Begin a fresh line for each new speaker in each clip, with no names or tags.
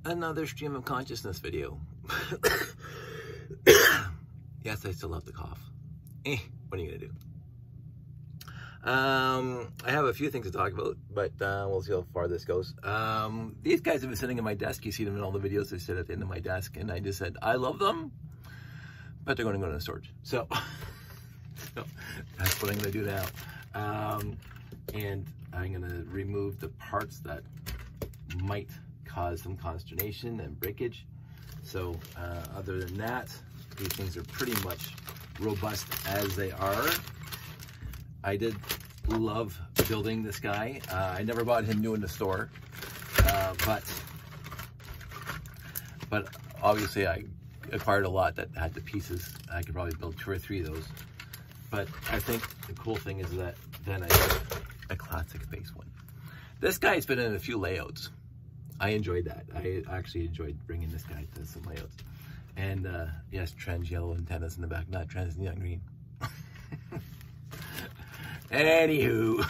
another stream of consciousness video. Yes, I still have the cough. What are you gonna do? I have a few things to talk about, but we'll see how far this goes. These guys have been sitting at my desk. You see them in all the videos. They sit at the end of my desk, and I just said, I love them, but they're going to go to the storage. So, that's what I'm going to do now. And I'm going to remove the parts that might cause some consternation and breakage. So, other than that, these things are pretty much robust as they are. I did love building this guy. I never bought him new in the store, but obviously I acquired a lot that had the pieces. I could probably build 2 or 3 of those. But I think the cool thing is that then I got a classic base one. This guy's been in a few layouts. I enjoyed that. I actually enjoyed bringing this guy to some layouts. And yes, trans yellow antennas in the back, not trans neon green. Anywho,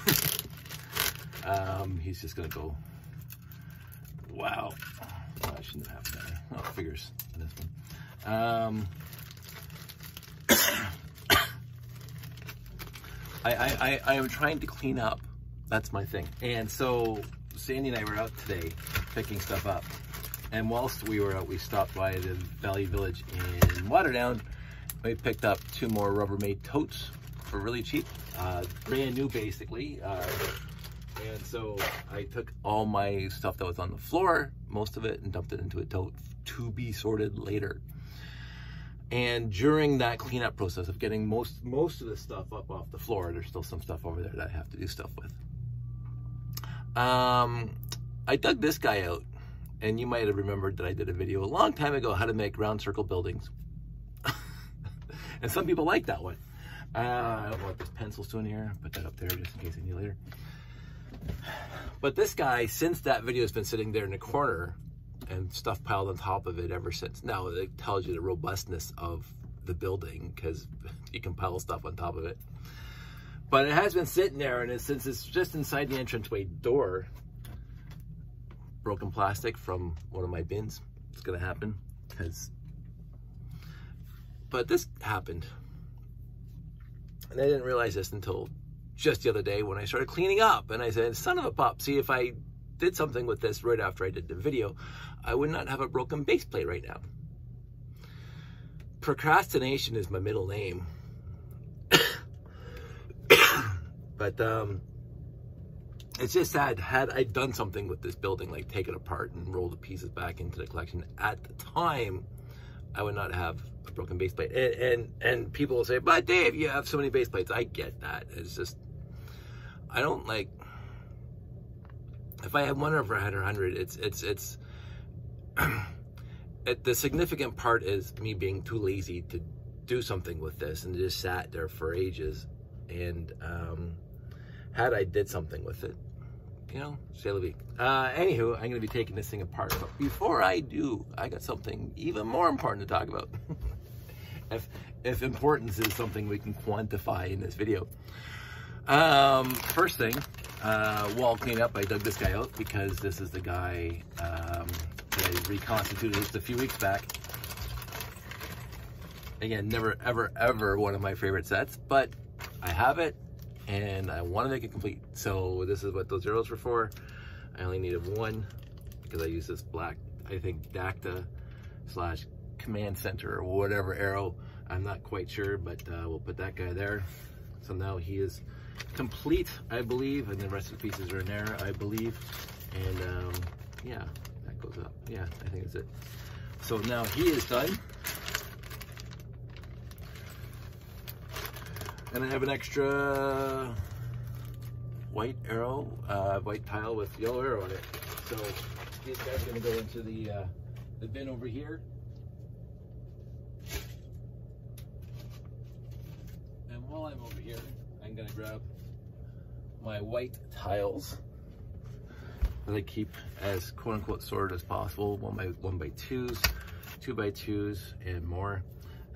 he's just gonna go. Wow, oh, I shouldn't have happened that way. Oh, figures on this one. I am trying to clean up. That's my thing. And so Sandy and I were out today picking stuff up. And whilst we were out, we stopped by the Valley Village in Waterdown. We picked up 2 more Rubbermaid totes for really cheap, brand new basically. And so I took all my stuff that was on the floor, most of it, and dumped it into a tote to be sorted later. And during that cleanup process of getting most of the stuff up off the floor, there's still some stuff over there that I have to do stuff with. I dug this guy out, and you might have remembered that I did a video a long time ago how to make round circle buildings. And some people like that one. I don't know what this pencil's doing here. Put that up there just in case I need it later. But this guy, since that video, has been sitting there in the corner and stuff piled on top of it ever since. Now, it tells you the robustness of the building because you can pile stuff on top of it. But it has been sitting there, and since it's just inside the entranceway door, broken plastic from one of my bins. It's gonna happen but this happened. And I didn't realize this until just the other day when I started cleaning up, and I said, son of a pup, see, if I did something with this right after I did the video, I would not have a broken base plate right now. Procrastination is my middle name. But it's just sad. Had I done something with this building, like take it apart and roll the pieces back into the collection at the time, I would not have a broken base plate. And people will say, but Dave, you have so many base plates. I get that. It's just, I don't like, if I had 1 over 100, it's the significant part is me being too lazy to do something with this, and it just sat there for ages. And had I did something with it, you know, c'est la vie. Anywho, I'm going to be taking this thing apart. But before I do, I got something even more important to talk about. if importance is something we can quantify in this video. First thing, while cleaning up, I dug this guy out because this is the guy that I reconstituted just a few weeks back. Again, never, ever, ever one of my favorite sets, but I have it. And I want to make it complete. So this is what those arrows were for. I only needed 1 because I use this black, I think Dacta / command center or whatever arrow. I'm not quite sure, but we'll put that guy there. So now he is complete, I believe, and the rest of the pieces are in there, I believe. And yeah, that goes up. Yeah, I think that's it. So now he is done. And I have an extra white arrow, white tile with yellow arrow on it. So these guys are gonna go into the bin over here. And while I'm over here, I'm gonna grab my white tiles that I keep as quote unquote sorted as possible, 1x1x2s, 2x2s, and more.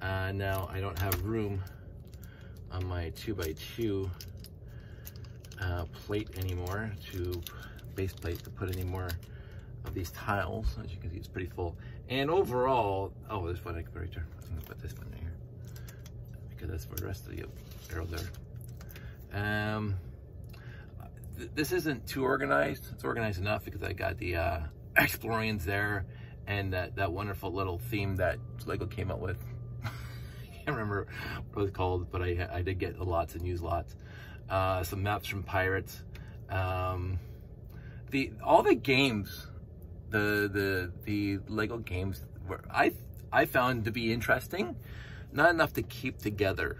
Now I don't have room on my 2x2 plate anymore, base plate, to put any more of these tiles. As you can see, it's pretty full. And overall, oh, there's one I can put right there. I'm gonna put this one right here because that's for the rest of the arrow there. This isn't too organized. It's organized enough because I got the Explorians there and that wonderful little theme that Lego came up with. I can't remember what it was called, but I did get lots and use lots. Some maps from Pirates. All the games, the Lego games were I found to be interesting, not enough to keep together.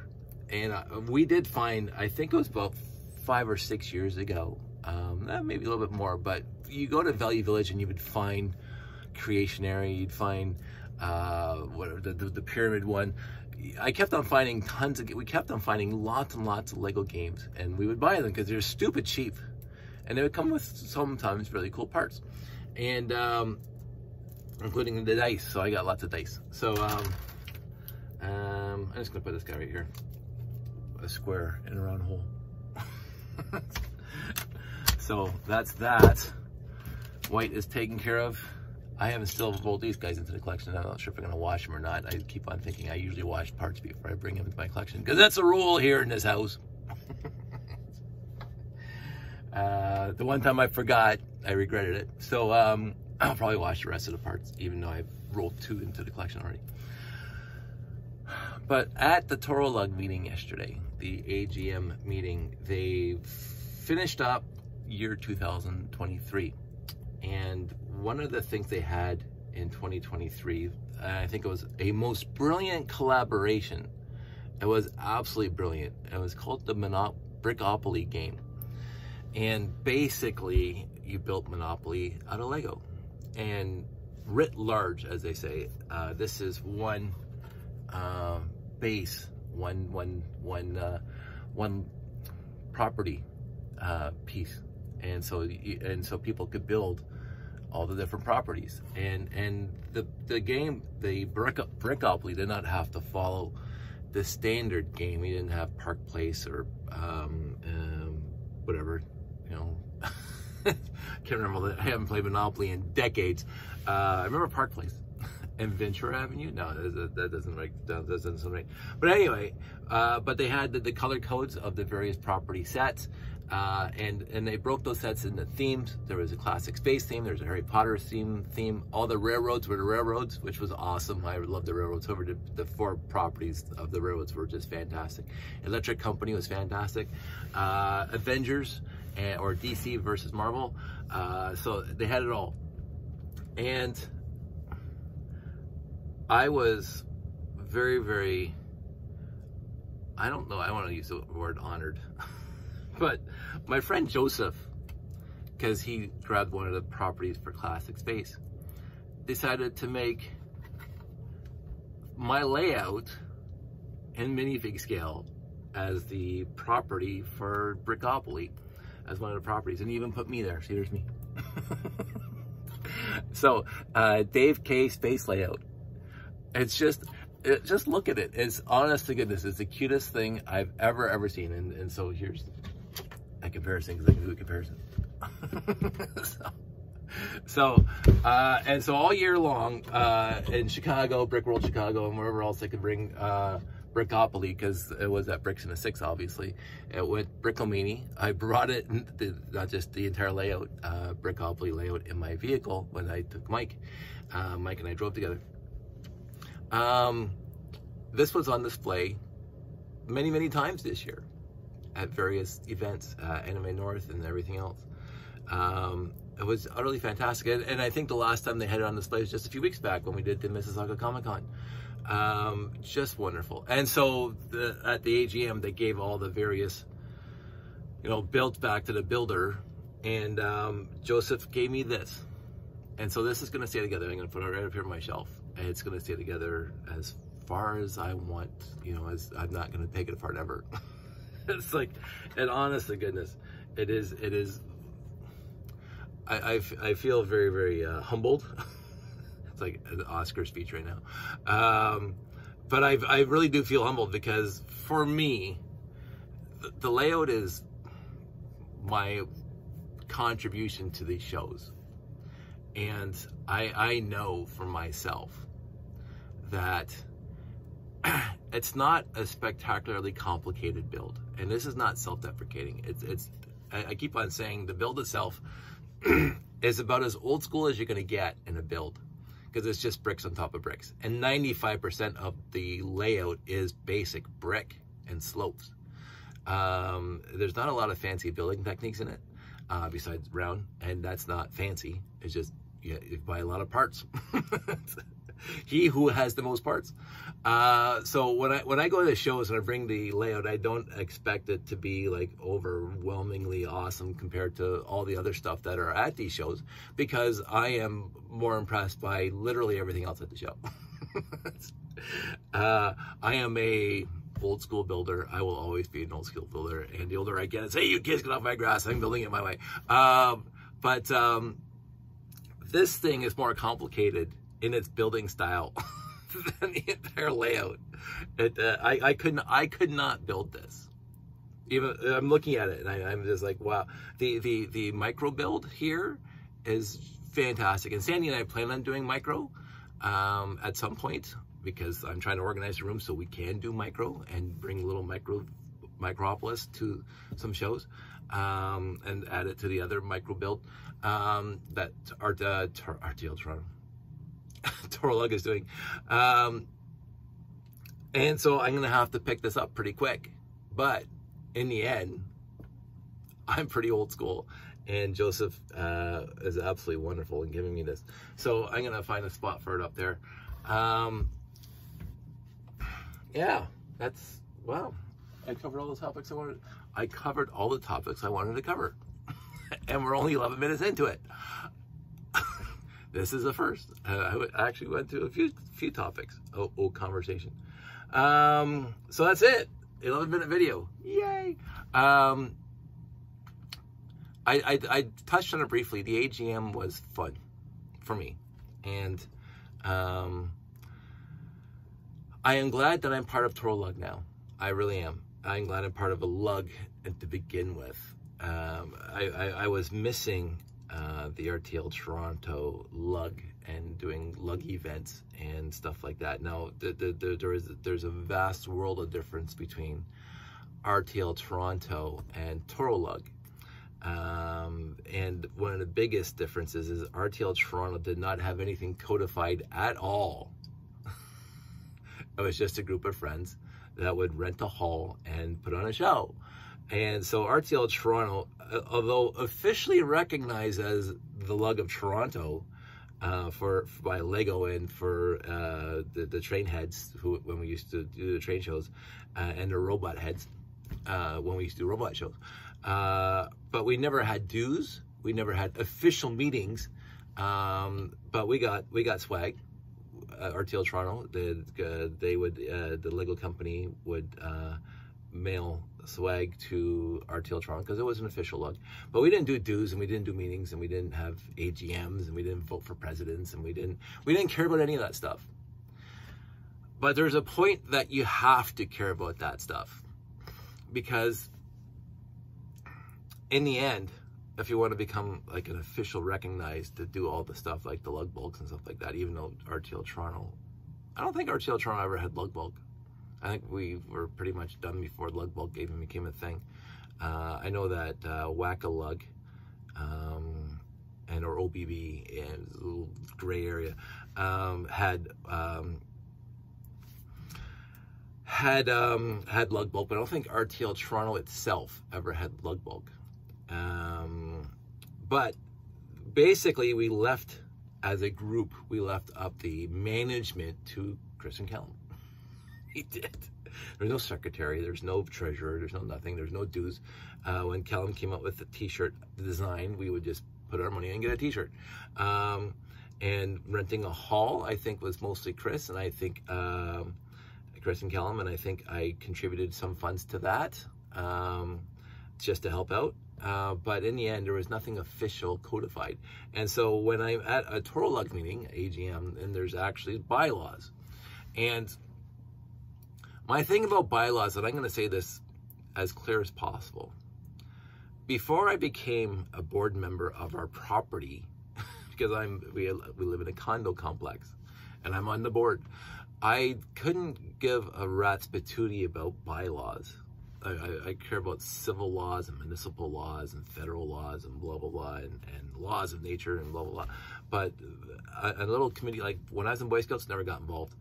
And we did find, I think it was about 5 or 6 years ago, maybe a little bit more, but you go to Value Village and you would find Creationary, you'd find whatever the pyramid one. I kept on finding we kept on finding lots and lots of Lego games, and we would buy them because they're stupid cheap, and they would come with sometimes really cool parts, and including the dice. So I got lots of dice. So I'm just gonna put this guy right here, a square in a round hole. So that's that. White is taken care of. I haven't still rolled these guys into the collection. I'm not sure if I'm going to wash them or not. I keep on thinking I usually wash parts before I bring them into my collection, because that's a rule here in this house. The one time I forgot, I regretted it. So I'll probably wash the rest of the parts, even though I've rolled 2 into the collection already. But at the Toro Lug meeting yesterday, the AGM meeting, they finished up year 2023. And one of the things they had in 2023, I think it was a most brilliant collaboration. It was absolutely brilliant. It was called the Brickopoly game. And basically, you built Monopoly out of Lego. And writ large, as they say, this is one base, one property piece. And so people could build all the different properties, and the game, the Brickopoly, did not have to follow the standard game. We didn't have Park Place or whatever, you know. Can't remember. I haven't played Monopoly in decades. I remember Park Place and Ventura Avenue. No, that doesn't sound right. But anyway, but they had the color codes of the various property sets. And they broke those sets into themes. There was a classic space theme, there's a Harry Potter theme. All the railroads were the railroads, which was awesome. I love the railroads. Over the 4 properties of the railroads were just fantastic. Electric Company was fantastic. Avengers, or DC versus Marvel. So they had it all. And I was very, very, I don't know, I want to use the word honored. But my friend Joseph, because he grabbed one of the properties for Classic Space, decided to make my layout in minifig scale as the property for Brickopoly, as one of the properties, and he even put me there. See, there's me. So Dave K Space Layout. It's just look at it. It's, honest to goodness, it's the cutest thing I've ever seen. And so here's a comparison, because I can do a comparison. And so all year long in Chicago, Brick World Chicago, and wherever else I could bring Brickopoly, because it was at Bricks in a 6, obviously. It went Brickomini. I brought it, not just the entire layout, Brickopoly layout, in my vehicle when I took Mike. Mike and I drove together. This was on display many times this year at various events, Anime North and everything else. It was utterly fantastic, and I think the last time they had it on display was just a few weeks back when we did the Mississauga Comic-Con. Just wonderful. And so at the AGM, they gave all the various, you know, builds back to the builder, and Joseph gave me this. And so this is gonna stay together. I'm gonna put it right up here on my shelf, and it's gonna stay together as far as I want, you know, as I'm not gonna take it apart ever. It's like, and honest to goodness, it is, I feel very humbled. It's like an Oscar speech right now. But I really do feel humbled, because for me, the layout is my contribution to these shows. And I know for myself that it's not a spectacularly complicated build. And this is not self-deprecating. I keep on saying the build itself is about as old school as you're going to get in a build, because it's just bricks on top of bricks. And 95% of the layout is basic brick and slopes. There's not a lot of fancy building techniques in it, besides round, and that's not fancy. It's just, you buy a lot of parts. He who has the most parts. So when I go to shows and I bring the layout, I don't expect it to be like overwhelmingly awesome compared to all the other stuff that are at these shows, because I am more impressed by literally everything else at the show. I am a old school builder. I will always be an old school builder, and the older I get, it's, hey, you kids, get off my grass, I'm building it my way. But this thing is more complicated in its building style than the entire layout. I could not build this. Even I'm looking at it and I'm just like, wow. The micro build here is fantastic. And Sandy and I plan on doing micro at some point, because I'm trying to organize the room so we can do micro and bring little micropolis to some shows, and add it to the other micro build that RTL Toronto Toro Lug is doing. And so I'm gonna have to pick this up pretty quick, but in the end I'm pretty old school, and Joseph is absolutely wonderful in giving me this, so I'm gonna find a spot for it up there. Yeah, that's, wow, I covered all the topics I wanted. I covered all the topics I wanted to cover. And we're only 11 minutes into it. This is the first. I actually went through a few topics. Conversation. So that's it. 11-minute video. Yay. I touched on it briefly. The AGM was fun for me, and I am glad that I'm part of Toro Lug now. I really am. I'm glad I'm part of a lug to begin with. I was missing the RTL Toronto lug and doing lug events and stuff like that. Now, there's a vast world of difference between RTL Toronto and Toro Lug. And one of the biggest differences is RTL Toronto did not have anything codified at all. It was just a group of friends that would rent a hall and put on a show. And so RTL Toronto, although officially recognized as the Lug of Toronto by Lego and for the train heads when we used to do the train shows, and the robot heads when we used to do robot shows, but we never had dues. We never had official meetings, but we got swag. RTL Toronto, the Lego company would mail swag to RTL Toronto because it was an official lug. But we didn't do dues, and we didn't do meetings, and we didn't have AGMs, and we didn't vote for presidents, and we didn't care about any of that stuff. But there's a point that you have to care about that stuff, because in the end, if you want to become like an official recognized to do all the stuff like the lug bulks and stuff like that, even though RTL Toronto, I don't think RTL Toronto ever had lug bulk. I think we were pretty much done before lug bulk even became a thing. I know that Wacka Lug or OBB, and a little gray area, had lug bulk, but I don't think RTL Toronto itself ever had lug bulk. But basically we left, as a group, we left up the management to Chris and Callum. He did. There's no secretary, there's no treasurer, there's no nothing, there's no dues. When Callum came up with the t-shirt design, we would just put our money in and get a t-shirt. And renting a hall, I think, was mostly Chris, and I think Chris and Callum, and I think I contributed some funds to that, just to help out. But in the end, there was nothing official codified. And so when I'm at a Toro Lug meeting, AGM, and there's actually bylaws. And my thing about bylaws, and I'm going to say this as clear as possible. Before I became a board member of our property, because we live in a condo complex, and I'm on the board. I couldn't give a rat's patootie about bylaws. I care about civil laws and municipal laws and federal laws and blah, blah, blah, and laws of nature and blah, blah, blah. But a little committee, like when I was in Boy Scouts, never got involved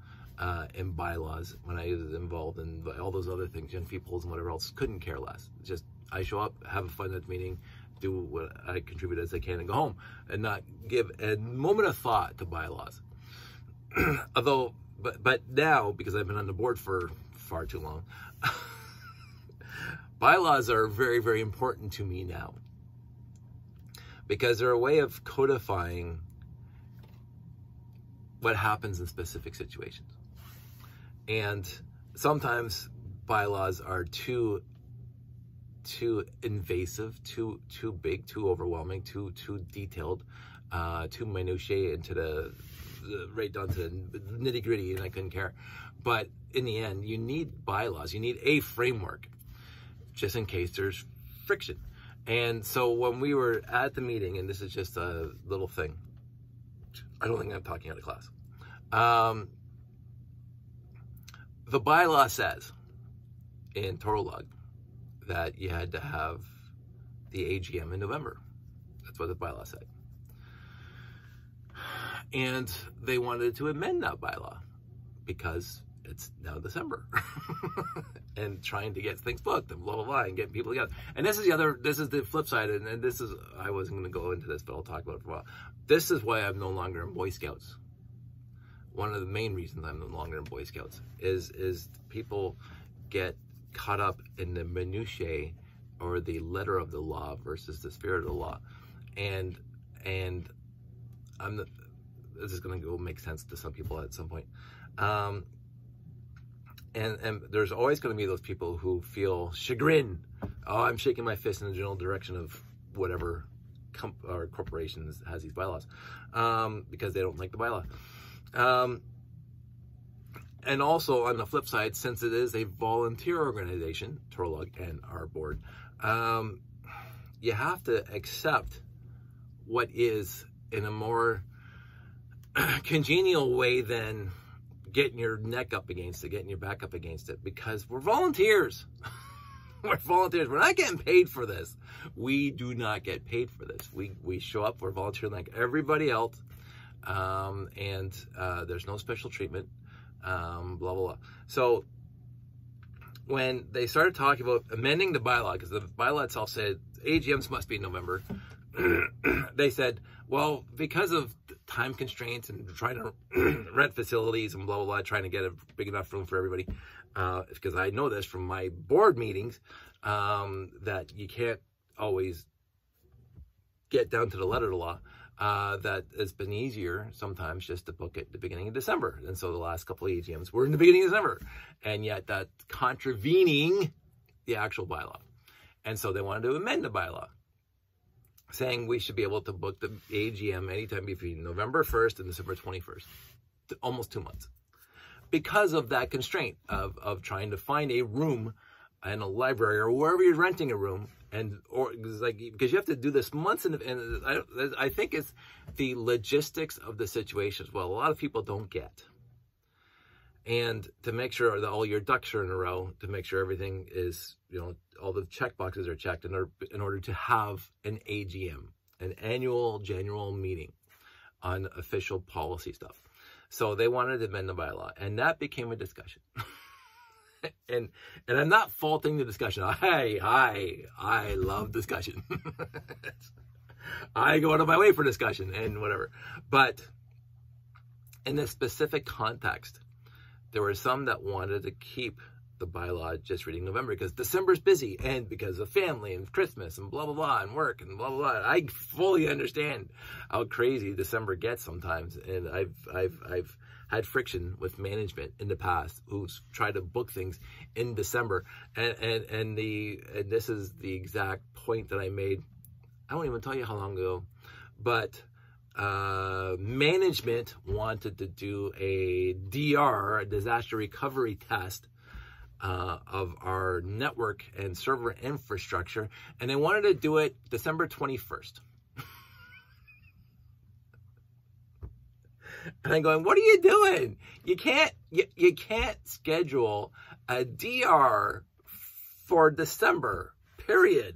in bylaws. When I was involved in all those other things, young peoples and whatever else, couldn't care less. Just, I show up, have a fun at the meeting, do what I contribute as I can and go home, and not give a moment of thought to bylaws. Although, but now, because I've been on the board for far too long, bylaws are very, very important to me now, because they're a way of codifying what happens in specific situations. And sometimes bylaws are too invasive, too big, too overwhelming, too detailed, too minutiae into the right down to the nitty gritty, and I couldn't care. But in the end, you need bylaws. You need a framework, just in case there's friction. And so when we were at the meeting, and this is just a little thing, I don't think I'm talking out of class. The bylaw says in Toro Log that you had to have the AGM in November. That's what the bylaw said. And they wanted to amend that bylaw because it's now December and trying to get things booked and blah, blah, blah, and getting people together. And this is the flip side. And this is, I wasn't going to go into this, but I'll talk about it for a while. This is why I'm no longer in Boy Scouts. One of the main reasons I'm no longer in Boy Scouts is people get caught up in the minutiae or the letter of the law versus the spirit of the law. And this is going to go make sense to some people at some point. And there's always going to be those people who feel chagrin. Oh, I'm shaking my fist in the general direction of whatever or corporations has these bylaws, because they don't like the bylaw. And also on the flip side, since it is a volunteer organization, Torolog and our board, you have to accept what is in a more congenial way than getting your neck up against it, getting your back up against it, because we're volunteers. We're volunteers. We're not getting paid for this. We do not get paid for this. We show up, we're volunteering like everybody else, and there's no special treatment, blah, blah, blah. So when they started talking about amending the bylaw, because the bylaw itself said AGMs must be in November, they said, well, because of time constraints and trying to rent facilities and blah, blah, blah, trying to get a big enough room for everybody, because I know this from my board meetings, that you can't always get down to the letter of the law, that it's been easier sometimes just to book at the beginning of December. And so the last couple of AGMs were in the beginning of December, and yet that's contravening the actual bylaw. And so they wanted to amend the bylaw, saying we should be able to book the AGM anytime between November 1st and December 21st, almost 2 months, because of that constraint of trying to find a room in a library or wherever you're renting a room, because you have to do this months and I think it's the logistics of the situation as well. A lot of people don't get, and to make sure that all your ducks are in a row, to make sure everything is, all the check boxes are checked in order to have an AGM, an annual general meeting on official policy stuff. So they wanted to amend the bylaw, and that became a discussion. and I'm not faulting the discussion. I love discussion. I go out of my way for discussion and whatever. But in this specific context, there were some that wanted to keep the bylaw just reading November because December's busy and because of family and Christmas and blah, blah, blah, and work and blah, blah, blah. I fully understand how crazy December gets sometimes. And I've had friction with management in the past who's tried to book things in December. And this is the exact point that I made. I won't even tell you how long ago, but management wanted to do a DR, a disaster recovery test, of our network and server infrastructure, and they wanted to do it December 21st. And I'm going, what are you doing? You can't schedule a DR for December, period.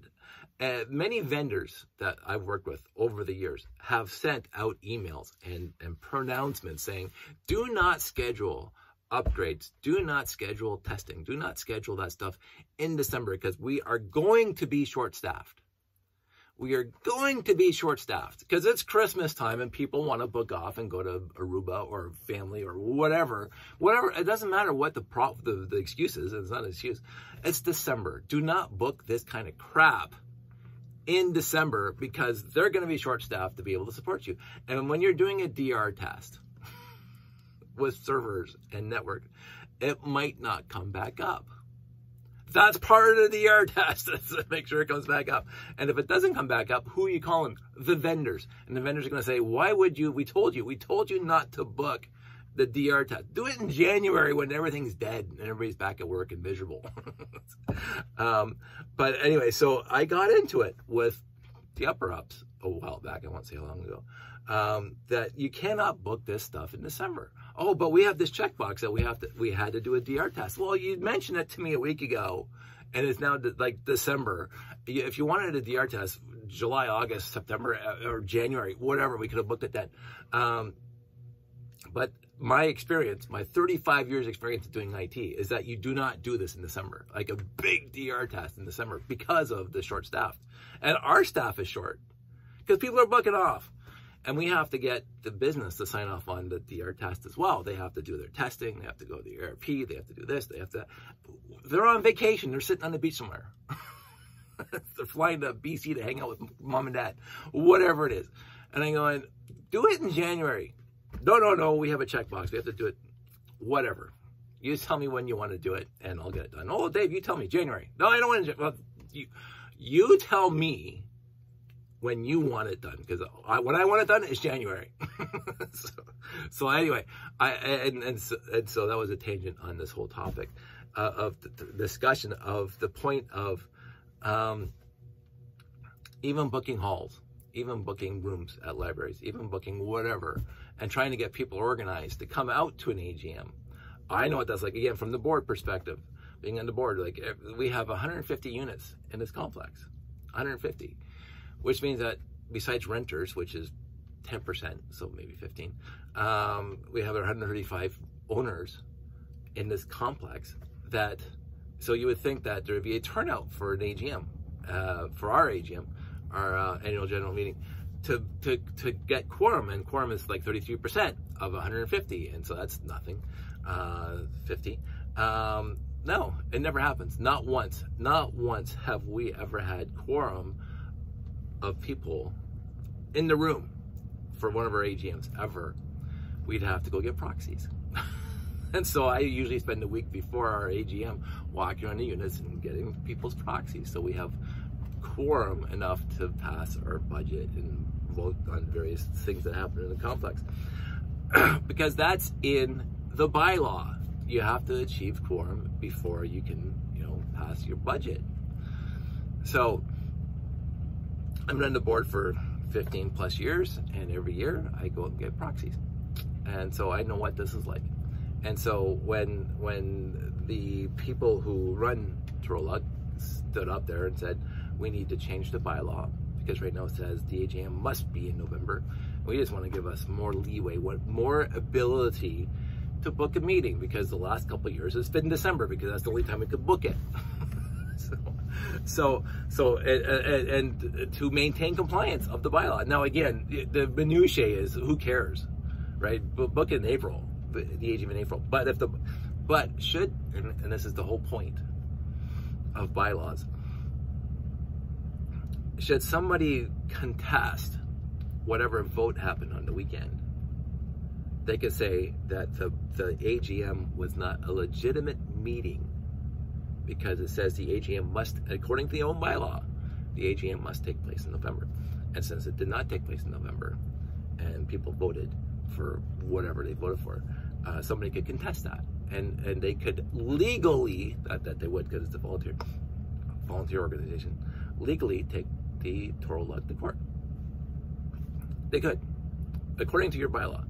Many vendors that I've worked with over the years have sent out emails and pronouncements saying, do not schedule upgrades, do not schedule testing, do not schedule that stuff in December because we are going to be short-staffed. We are going to be short-staffed because it's Christmas time and people want to book off and go to Aruba or family or whatever. It doesn't matter what the excuse is. It's not an excuse. It's December. Do not book this kind of crap in December because they're going to be short-staffed to be able to support you. And when you're doing a DR test with servers and network, it might not come back up. That's part of the DR test, to make sure it comes back up. And if it doesn't come back up, who are you calling? The vendors. And the vendors are going to say, why would you? We told you not to book the DR test. Do it in January when everything's dead and everybody's back at work and miserable. But anyway, so I got into it with the upper-ups a while back. I won't say how long ago. That you cannot book this stuff in December. Oh, but we have this checkbox that we had to do a DR test. Well, you mentioned it to me a week ago, and it's now like December. If you wanted a DR test, July, August, September, or January, whatever, we could have booked it then. But my experience, my 35 years experience of doing IT, is that you do not do this in December, like a big DR test in December, because of the short staff. And our staff is short because people are booking off. And we have to get the business to sign off on the DR test as well. They have to do their testing. They have to go to the ERP. They have to do this. They're on vacation. They're sitting on the beach somewhere. They're flying to BC to hang out with mom and dad, whatever it is. And I'm going, do it in January. No, we have a checkbox. We have to do it, whatever. You just tell me when you want to do it, and I'll get it done. Oh, Dave, you tell me, January. No, I don't want to. Well, you tell me when you want it done, because when I want it done is January. so anyway, so that was a tangent on this whole topic of the discussion of the point of even booking halls, even booking rooms at libraries, even booking whatever, and trying to get people organized to come out to an AGM. I know what that's like, again, from the board perspective, being on the board. Like, we have 150 units in this complex, 150. Which means that besides renters, which is 10%, so maybe 15, we have 135 owners in this complex. So you would think that there would be a turnout for an AGM, for our AGM, our annual general meeting, to get quorum, and quorum is like 33% of 150, and so that's nothing. 50. No, it never happens. Not once have we ever had quorum of people in the room for one of our AGMs ever. We'd have to go get proxies. And so I usually spend the week before our AGM walking around the units and getting people's proxies, so we have quorum enough to pass our budget and vote on various things that happen in the complex. Because that's in the bylaw. You have to achieve quorum before you can, pass your budget. So I've been on the board for 15 plus years, and every year I go and get proxies. And so I know what this is like. And so when the people who run Turlock stood up there and said, we need to change the bylaw, because right now it says the AGM must be in November. We just want to give us more leeway, more ability to book a meeting, because the last couple of years it's been December, because that's the only time we could book it. So to maintain compliance of the bylaw. Now again, the minutiae is, who cares, right? Book in April, the AGM in April. But and this is the whole point of bylaws, should somebody contest whatever vote happened on the weekend, they could say that the AGM was not a legitimate meeting, because it says the AGM must, according to the own bylaw, the AGM must take place in November. And since it did not take place in November, and people voted for whatever they voted for, somebody could contest that. And they could legally, not that they would because it's a volunteer organization, legally take the Turlock to court. They could, according to your bylaw.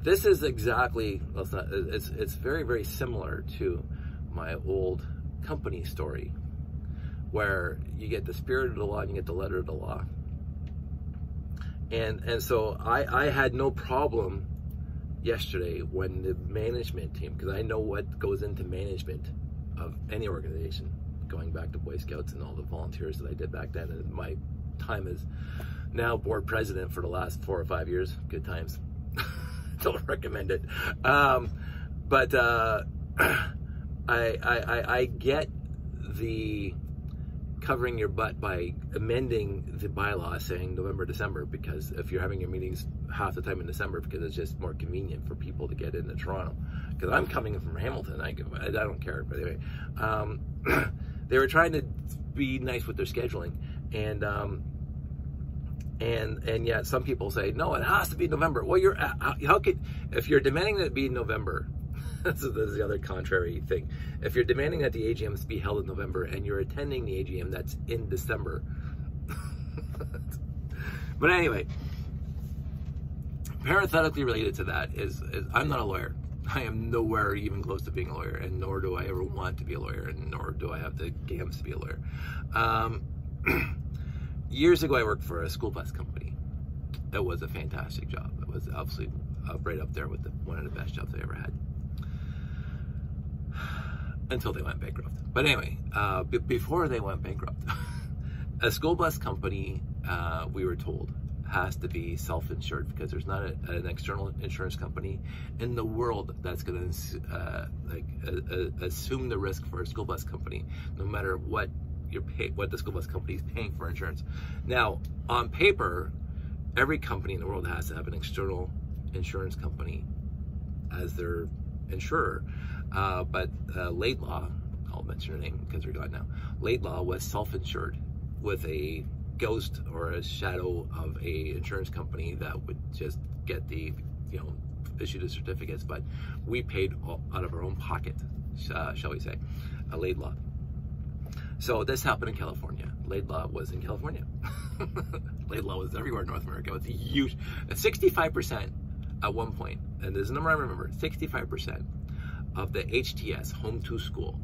This is exactly, well, it's very, very similar to my old company story, where you get the spirit of the law and you get the letter of the law. And so I had no problem yesterday when the management team, because I know what goes into management of any organization, going back to Boy Scouts and all the volunteers that I did back then, and my time as now board president for the last 4 or 5 years. Good times. Don't recommend it. But I get the covering your butt by amending the bylaw saying November, December, because if you're having your meetings half the time in December, because it's just more convenient for people to get into Toronto. Because I'm coming from Hamilton, I don't care, but anyway. They were trying to be nice with their scheduling, and yet some people say, no, it has to be November. Well, if you're demanding that it be November, this is the other contrary thing. If you're demanding that the AGMs be held in November and you're attending the AGM that's in December. But anyway, parenthetically related to that is I'm not a lawyer. I am nowhere even close to being a lawyer, and nor do I ever want to be a lawyer, and nor do I have the gams to be a lawyer. Years ago, I worked for a school bus company. It was a fantastic job. It was absolutely right up there with one of the best jobs I ever had. Until they went bankrupt. But anyway, before they went bankrupt, a school bus company, we were told, has to be self-insured, because there's not an external insurance company in the world that's going to assume the risk for a school bus company, no matter what what the school bus company is paying for insurance. Now, on paper, every company in the world has to have an external insurance company as their insurer. But Laidlaw, I'll mention her name because they're gone now. Laidlaw was self-insured with a ghost or a shadow of a insurance company that would just get the, issue the certificates. But we paid out of our own pocket, shall we say, Laidlaw. So this happened in California. Laidlaw was in California. Laidlaw was everywhere in North America. It was huge. 65% at one point, and there's a number I remember, 65% of the HTS, home to school,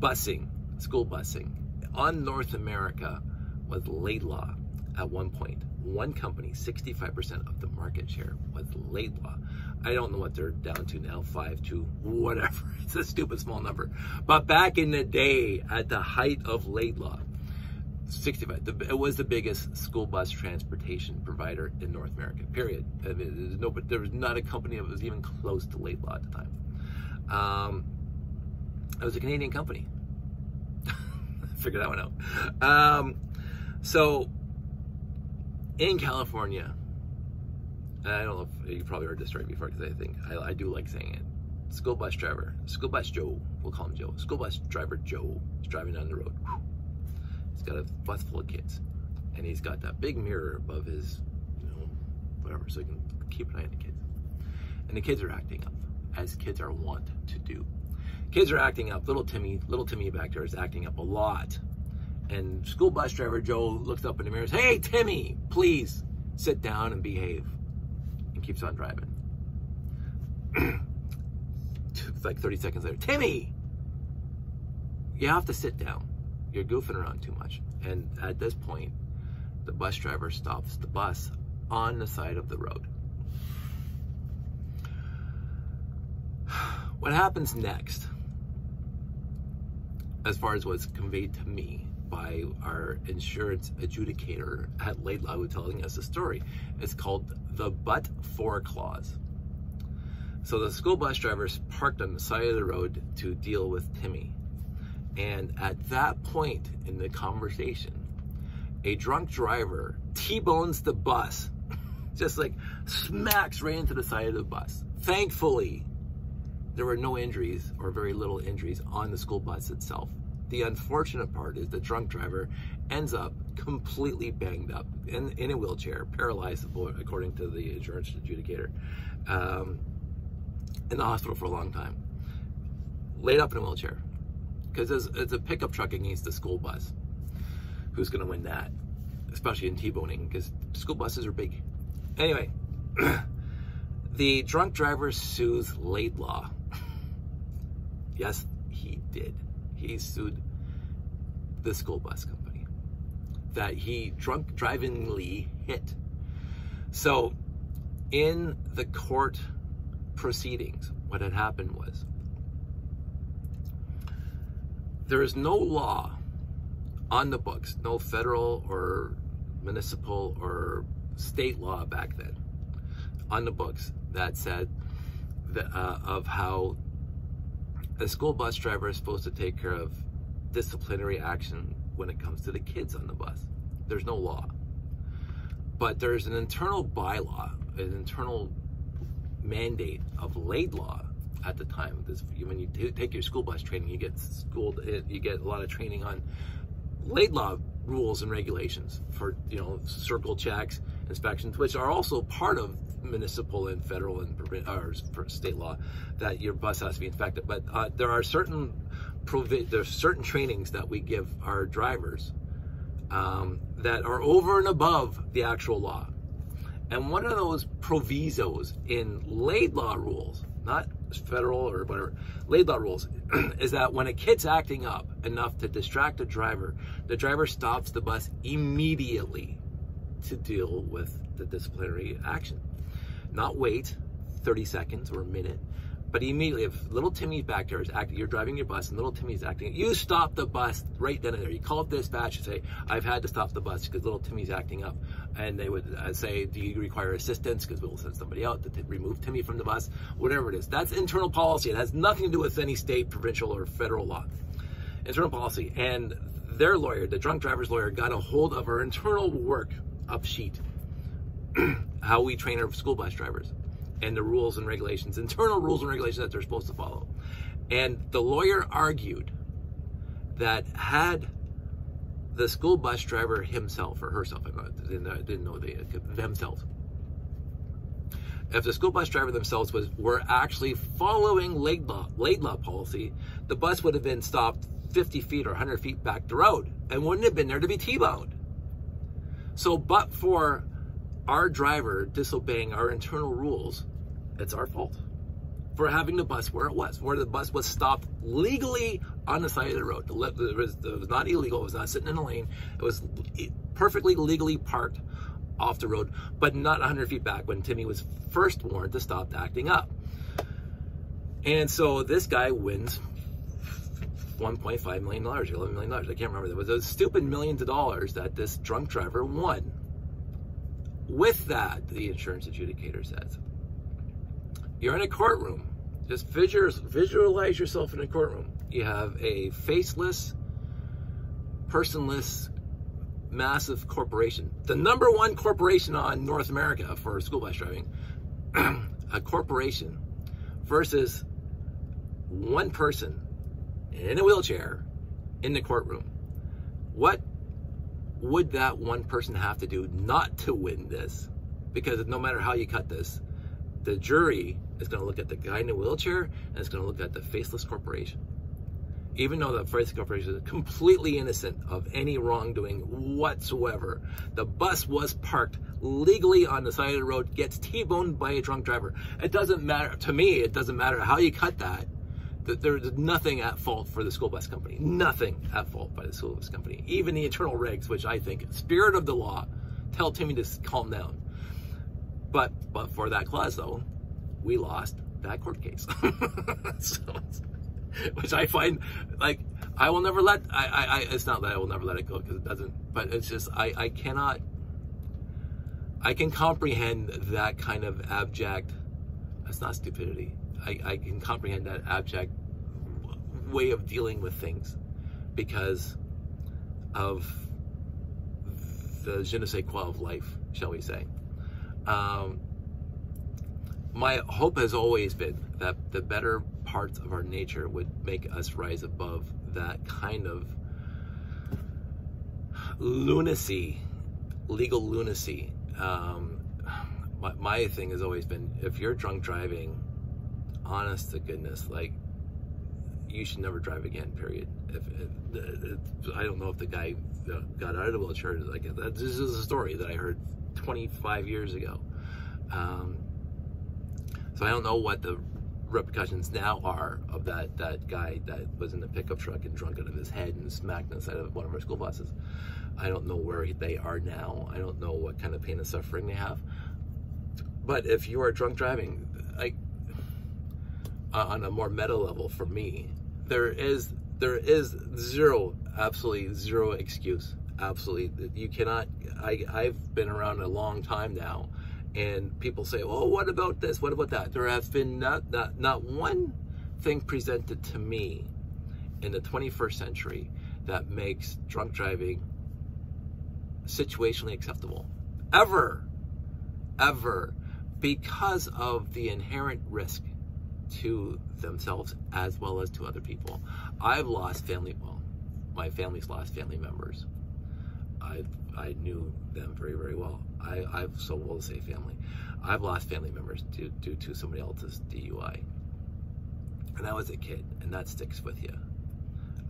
busing, school busing on North America was Laidlaw at one point. One company, 65% of the market share was Laidlaw. I don't know what they're down to now, 5 to whatever. It's a stupid small number. But back in the day, at the height of Laidlaw, 65, it was the biggest school bus transportation provider in North America, period. I mean, there was not a company that was even close to Laidlaw at the time. It was a Canadian company. Figure that one out. So in California, and I don't know if you probably heard this story before, because I think I do like saying it. School bus driver, school bus Joe, we'll call him Joe. School bus driver Joe is driving down the road. He's got a bus full of kids, and he's got that big mirror above his, whatever, so he can keep an eye on the kids. And the kids are acting up, as kids are wont to do. Kids are acting up. Little Timmy back there is acting up a lot. And school bus driver Joe looks up in the mirror and says, "Hey, Timmy, please sit down and behave." And keeps on driving. It's like 30 seconds later, "Timmy, you have to sit down. You're goofing around too much." And at this point, the bus driver stops the bus on the side of the road. What happens next, as far as what's conveyed to me by our insurance adjudicator at Laidlaw, who telling us the story, is called the but-for clause. So the school bus driver's parked on the side of the road to deal with Timmy. And at that point in the conversation, a drunk driver T-bones the bus, just like smacks right into the side of the bus. Thankfully, there were no injuries or very little injuries on the school bus itself. The unfortunate part is the drunk driver ends up completely banged up in a wheelchair, paralyzed according to the insurance adjudicator, in the hospital for a long time, laid up in a wheelchair, because it's a pickup truck against the school bus. Who's going to win that? Especially in T-boning, because school buses are big. Anyway, The drunk driver sues Laidlaw. Yes, he did. He sued the school bus company that he drivingly hit. So in the court proceedings, what had happened was there is no law on the books, no federal or municipal or state law back then on the books that said of how a school bus driver is supposed to take care of disciplinary action when it comes to the kids on the bus. There's no law. But there's an internal bylaw, an internal mandate of Laidlaw at the time. When you take your school bus training, you get a lot of training on Laidlaw rules and regulations for, you know, circle checks, inspections, which are also part of municipal and federal and state law, that your bus has to be inspected. But there are certain trainings that we give our drivers that are over and above the actual law. And one of those provisos in Laidlaw rules, not federal or whatever, Laidlaw rules, is that when a kid's acting up enough to distract the driver stops the bus immediately to deal with the disciplinary action. Not wait 30 seconds or a minute, but immediately. If little Timmy's back there is acting, you're driving your bus and little Timmy's acting, you stop the bus right then and there. You call up dispatch and say, I've had to stop the bus because little Timmy's acting up. And they would say, do you require assistance? Because we'll send somebody out to remove Timmy from the bus, whatever it is. That's internal policy. It has nothing to do with any state, provincial, or federal law. Internal policy. And their lawyer, the drunk driver's lawyer, got a hold of our internal work up sheet, how we train our school bus drivers, and the rules and regulations, internal rules and regulations that they're supposed to follow. And the lawyer argued that had the school bus driver himself or herself, I didn't know themselves, if the school bus driver themselves were actually following Laidlaw policy, the bus would have been stopped 50 feet or 100 feet back the road and wouldn't have been there to be T-boned. So, but for our driver disobeying our internal rules, it's our fault for having the bus where it was, where the bus was stopped legally on the side of the road. It was not illegal. It was not sitting in a lane. It was perfectly legally parked off the road, but not 100 feet back when Timmy was first warned to stop acting up. And so this guy wins $1.5 million, $11 million. I can't remember. There was a stupid millions of dollars that this drunk driver won. With that, the insurance adjudicator says, you're in a courtroom. Just visualize yourself in a courtroom. You have a faceless, personless, massive corporation. The #1 corporation on North America for school bus driving. A corporation versus one person in a wheelchair in the courtroom. What would that one person have to do not to win this? Because no matter how you cut this, the jury is going to look at the guy in the wheelchair and it's going to look at the faceless corporation. Even though the faceless corporation is completely innocent of any wrongdoing whatsoever, the bus was parked legally on the side of the road, gets T-boned by a drunk driver. It doesn't matter, to me, it doesn't matter how you cut that. There's nothing at fault for the school bus company. Nothing at fault by the school bus company. Even the internal regs, which I think, spirit of the law, tell Timmy to calm down. But for that clause, though, we lost that court case. Which I find, like, I will never let, it's not that I will never let it go, because it doesn't, but it's just, I cannot, I can comprehend that kind of abject, that's not stupidity. I can comprehend that abject way of dealing with things because of the je ne sais quoi of life, shall we say. My hope has always been that the better parts of our nature would make us rise above that kind of lunacy, legal lunacy. My thing has always been, if you're drunk driving, honest to goodness, like, you should never drive again, period. I don't know if the guy got out of the wheelchair. Like, this is a story that I heard 25 years ago. So I don't know what the repercussions now are of that guy that was in a pickup truck and drunk out of his head and smacked inside of one of our school buses. I don't know where they are now. I don't know what kind of pain and suffering they have. But if you are drunk driving, on a more meta level for me, there is zero, absolutely zero excuse. Absolutely, you cannot. I've been around a long time now, and people say, "Oh, what about this? What about that?" There has been not one thing presented to me in the 21st century that makes drunk driving situationally acceptable, ever, because of the inherent risk to themselves as well as to other people. I've lost family. Well, my family's lost family members. I knew them very, very well. I've so we'll say family. I've lost family members due to somebody else's DUI. And I was a kid, and that sticks with you.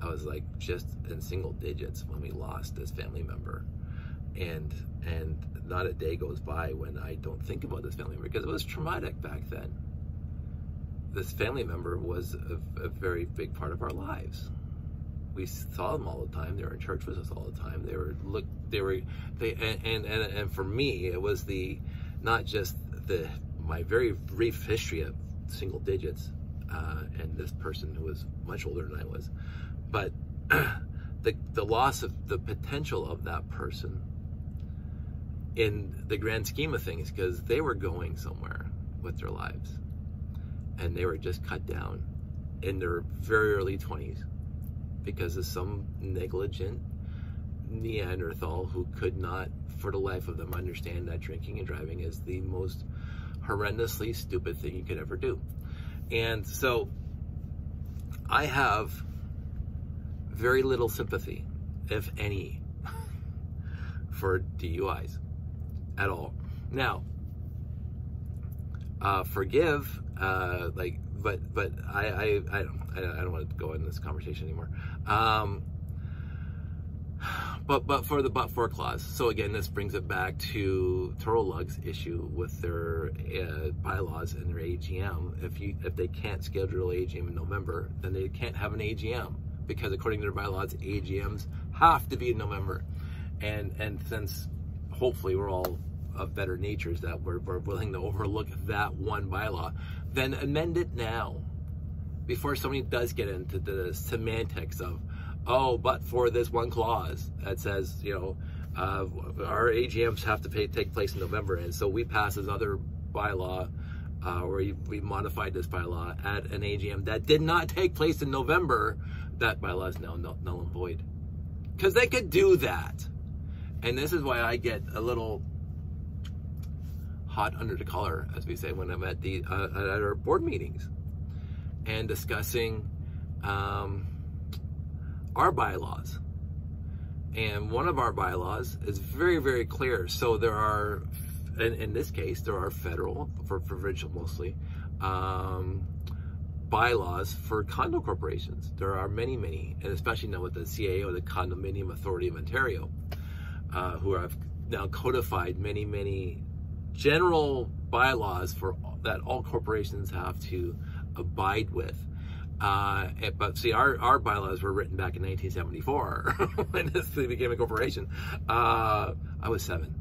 I was like just in single digits when we lost this family member. And not a day goes by when I don't think about this family member, because it was traumatic back then. This family member was a very big part of our lives. We saw them all the time. They were in church with us all the time. And for me, it was not just my very brief history of single digits, and this person who was much older than I was, but the loss of the potential of that person in the grand scheme of things, because they were going somewhere with their lives, and they were just cut down in their very early 20s. Because of some negligent Neanderthal who could not, for the life of them, understand that drinking and driving is the most horrendously stupid thing you could ever do. And so I have very little sympathy, if any, for DUIs at all. Now, forgive, but I don't want to go in this conversation anymore. But for the but-for clause. So again, this brings it back to Toro Lug's issue with their bylaws and their AGM. If they can't schedule an AGM in November, then they can't have an AGM, because according to their bylaws, AGMs have to be in November. And since hopefully we're all of better natures that we're willing to overlook that one bylaw, then amend it now, before somebody does get into the semantics of, oh, but for this one clause that says, our AGMs have to take place in November, and so we pass this other bylaw, or we modified this bylaw at an AGM that did not take place in November, that bylaw is now null and void. Because they could do that. And this is why I get a little hot under the collar, as we say, when I'm at our board meetings and discussing our bylaws. And one of our bylaws is very, very clear. So there are, in this case, there are federal, for provincial mostly, bylaws for condo corporations. There are many, many, and especially now with the CAO, the Condominium Authority of Ontario, who have now codified many, many general bylaws that all corporations have to abide with. But see, our bylaws were written back in 1974 when this became a corporation. I was 7.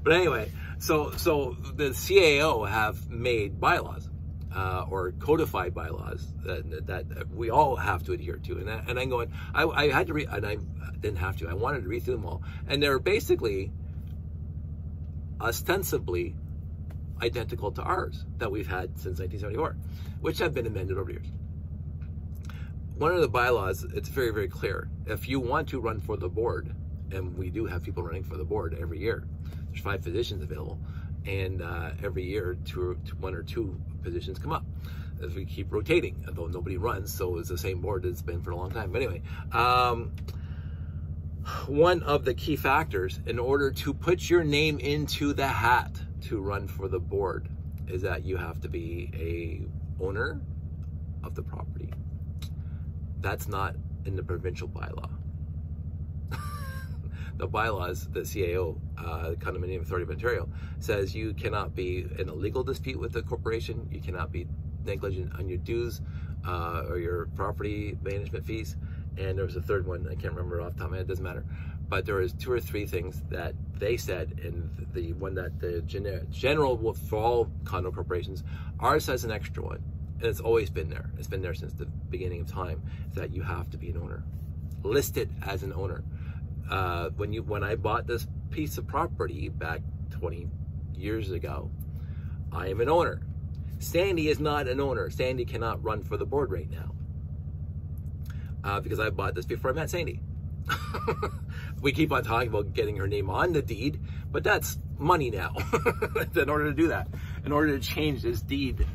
But anyway, so the CAO have made bylaws, or codified bylaws that we all have to adhere to. And I'm going, I had to read, and I didn't have to. I wanted to read through them all, and they're basically ostensibly identical to ours that we've had since 1974, which have been amended over the years. One of the bylaws, it's very, very clear. If you want to run for the board, and we do have people running for the board every year, there's 5 positions available, and every year one or two positions come up as we keep rotating, although nobody runs, so it's the same board that it's been for a long time. But anyway, one of the key factors in order to put your name into the hat to run for the board is that you have to be a owner of the property. That's not in the provincial bylaw. the bylaws, the CAO, Condominium Authority of Ontario, says you cannot be in a legal dispute with the corporation, you cannot be negligent on your dues or your property management fees, and there was a third one, I can't remember off the top of my head, doesn't matter. But there was 2 or 3 things that they said, and the one that the general for all condo corporations, ours has an extra one, and it's always been there. It's been there since the beginning of time, that you have to be an owner, listed as an owner. When I bought this piece of property back 20 years ago, I am an owner. Sandy is not an owner. Sandy cannot run for the board right now because I bought this before I met Sandy. We keep on talking about getting her name on the deed, but that's money now. In order to do that, in order to change this deed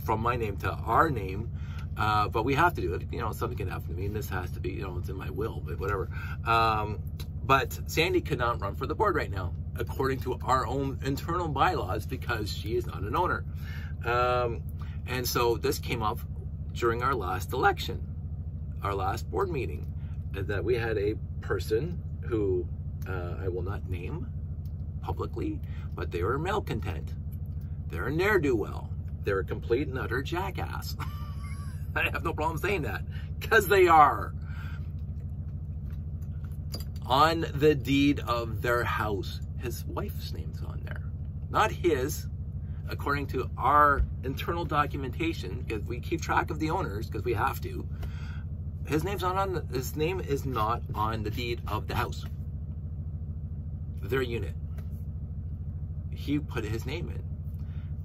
from my name to our name, but we have to do it. You know, something can happen to me, and this has to be, you know, it's in my will, but whatever. But Sandy could not run for the board right now, according to our own internal bylaws, because she is not an owner. And so this came up during our last election, our last board meeting, that we had a person who I will not name publicly, but they were malcontent. They're a ne'er-do-well. They're a complete and utter jackass. I have no problem saying that, because they are. On the deed of their house, his wife's name's on there, not his. According to our internal documentation, because we keep track of the owners, because we have to, his name's not on his name is not on the deed of the house, their unit. He put his name in,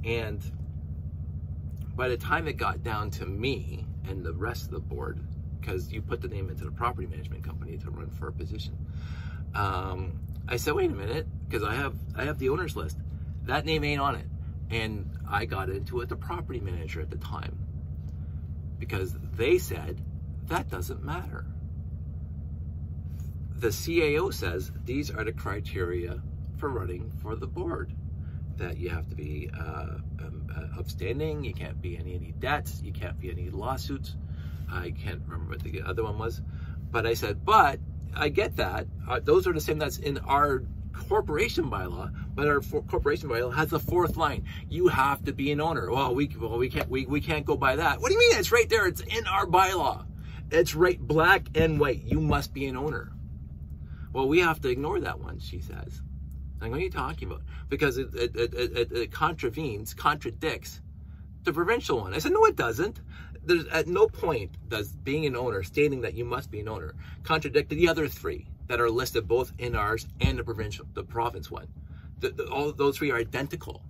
and by the time it got down to me and the rest of the board, because you put the name into the property management company to run for a position, I said, wait a minute, because I have the owners list. That name ain't on it. And I got into it, the property manager at the time, because they said that doesn't matter. The CAO says these are the criteria for running for the board, that you have to be upstanding, you can't be any debts, you can't be any lawsuits. I can't remember what the other one was, but I said, but I get that. Those are the same that's in our corporation bylaw, but our corporation bylaw has the 4th line. You have to be an owner. Well, we can't go by that. What do you mean? It's right there. It's in our bylaw. It's right, black and white. You must be an owner. Well, we have to ignore that one, she says. Like, what are you talking about? Because it contradicts the provincial one. I said, no, it doesn't. There's at no point does being an owner, stating that you must be an owner, contradict the other 3 that are listed both in ours and the province one. All those 3 are identical,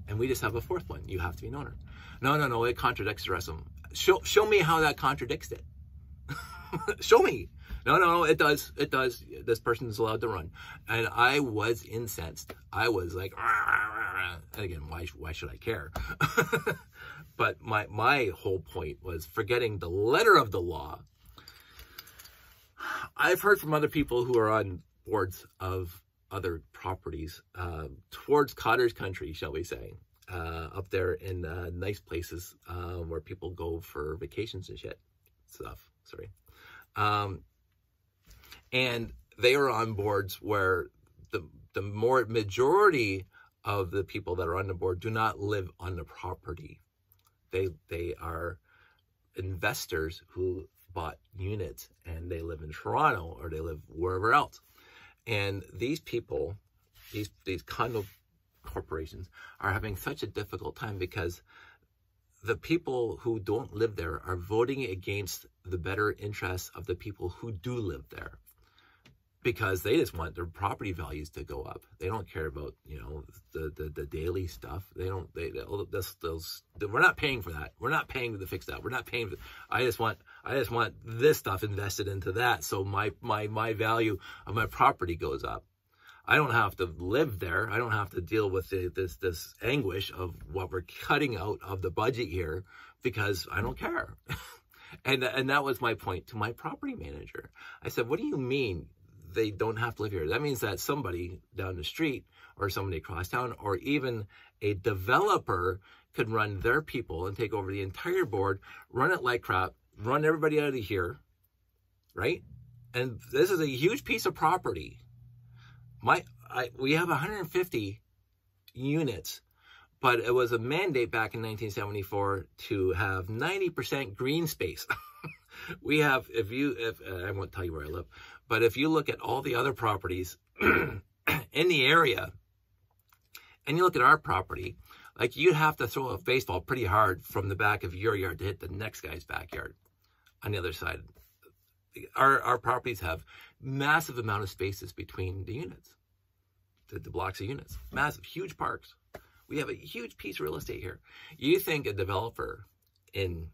and we just have a 4th one. You have to be an owner. No, it contradicts the rest of them. Show me how that contradicts it. Show me. No, it does. It does. This person is allowed to run. And I was incensed. I was like, and again, why should I care? But my whole point was forgetting the letter of the law. I've heard from other people who are on boards of other properties towards Cotter's Country, shall we say, up there in nice places where people go for vacations and stuff. Sorry. And they are on boards where the majority of the people that are on the board do not live on the property. They are investors who bought units, and they live in Toronto or they live wherever else. And these people, these condo corporations, are having such a difficult time because the people who don't live there are voting against the better interests of the people who do live there, because they just want their property values to go up. They don't care about, you know, the daily stuff. We're not paying for that. We're not paying to fix that. We're not paying for, I just want this stuff invested into that, so my value of my property goes up. I don't have to live there. I don't have to deal with this anguish of what we're cutting out of the budget here, because I don't care. And that was my point to my property manager. I said, what do you mean they don't have to live here? That means that somebody down the street or somebody across town or even a developer could run their people and take over the entire board, run it like crap, run everybody out of here, right? And this is a huge piece of property. we have 150 units, but it was a mandate back in 1974 to have 90% green space. We have, I won't tell you where I live, but if you look at all the other properties in the area, and you look at our property, like you'd have to throw a baseball pretty hard from the back of your yard to hit the next guy's backyard on the other side. Our properties have massive amount of spaces between the units, the blocks of units, massive, huge parks. We have a huge piece of real estate here. You think a developer in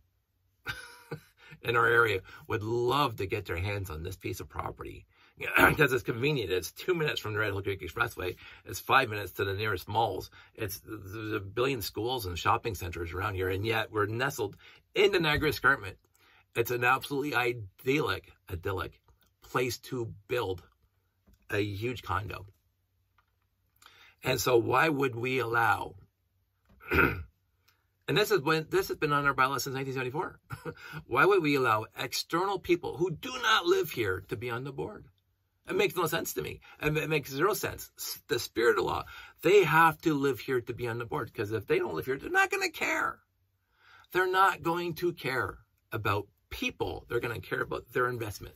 our area would love to get their hands on this piece of property because it's convenient. It's 2 minutes from the Red Hill Creek Expressway. It's 5 minutes to the nearest malls. There's a billion schools and shopping centers around here, and yet we're nestled in the Niagara Escarpment. It's an absolutely idyllic place to build a huge condo. And so why would we allow, and this has been on our bylaw since 1974, why would we allow external people who do not live here to be on the board? It makes no sense to me. It makes zero sense. The spirit of law, they have to live here to be on the board, because if they don't live here, they're not going to care. They're not going to care about people. They're going to care about their investment.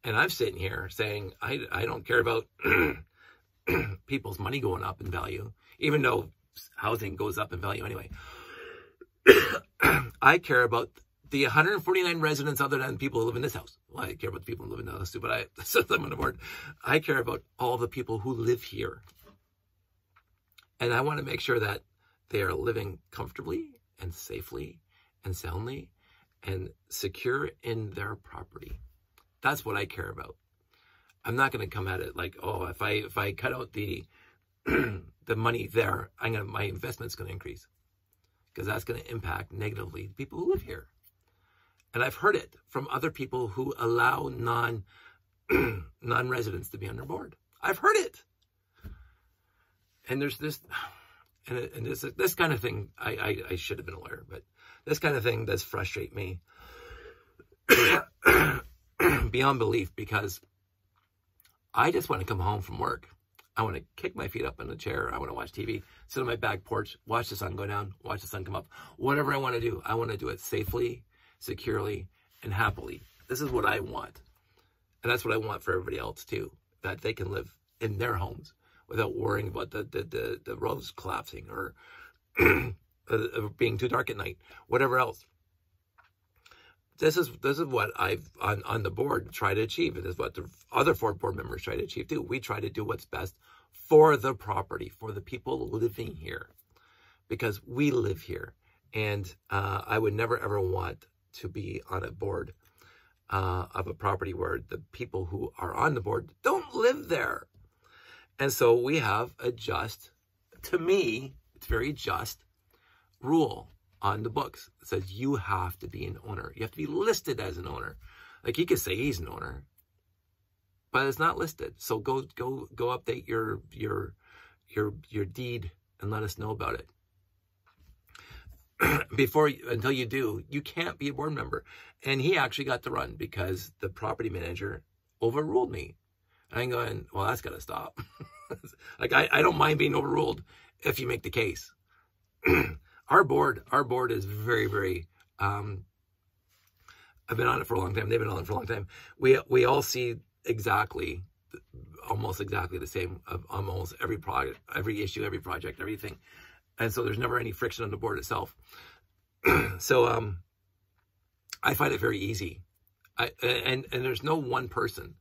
And I'm sitting here saying, I don't care about people's money going up in value, even though housing goes up in value anyway. I care about the 149 residents other than people who live in this house. Well, I care about the people who live in the house too, but I set them on the board. I care about all the people who live here. And I want to make sure that they are living comfortably and safely and soundly and secure in their property. That's what I care about. I'm not going to come at it like, oh, if I cut out the the money there, my investment's going to increase, because that's going to impact negatively the people who live here. And I've heard it from other people who allow non-residents to be on their board. I've heard it. And there's this, and this kind of thing, I should have been a lawyer, but this kind of thing does frustrate me beyond belief, because I just want to come home from work. I want to kick my feet up in the chair. I want to watch TV, sit on my back porch, watch the sun go down, watch the sun come up. Whatever I want to do, I want to do it safely, securely, and happily. This is what I want. And that's what I want for everybody else too, that they can live in their homes without worrying about the roads collapsing or being too dark at night, whatever else. This is what I've on the board try to achieve. It is what the other 4 board members try to achieve too. We try to do what's best for the property, for the people living here, because we live here. And I would never ever want to be on a board of a property where the people who are on the board don't live there. And so we have a just, to me, it's very just rule on the books. It says you have to be an owner. You have to be listed as an owner. Like, he could say he's an owner, but it's not listed. So go update your deed and let us know about it. Until you do, you can't be a board member. And he actually got to run because the property manager overruled me. And I'm going, well, that's got to stop. Like, I don't mind being overruled if you make the case. Our board is very, very, I've been on it for a long time. They've been on it for a long time. We all see almost exactly the same of almost every project, every issue, every project, everything. And so there's never any friction on the board itself. So I find it very easy. And there's no one person,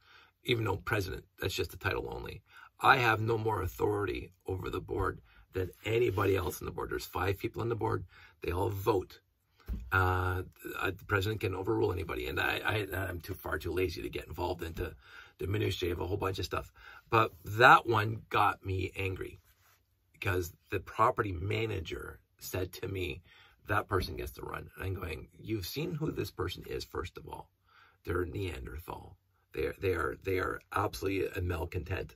even no president. That's just a title only. I have no more authority over the board than anybody else on the board. There's 5 people on the board. They all vote. The president can overrule anybody. And I'm far too lazy to get involved into the minutiae of a whole bunch of stuff. But that one got me angry, because the property manager said to me, that person gets to run. And I'm going, you've seen who this person is, first of all. They're Neanderthal. They are absolutely a malcontent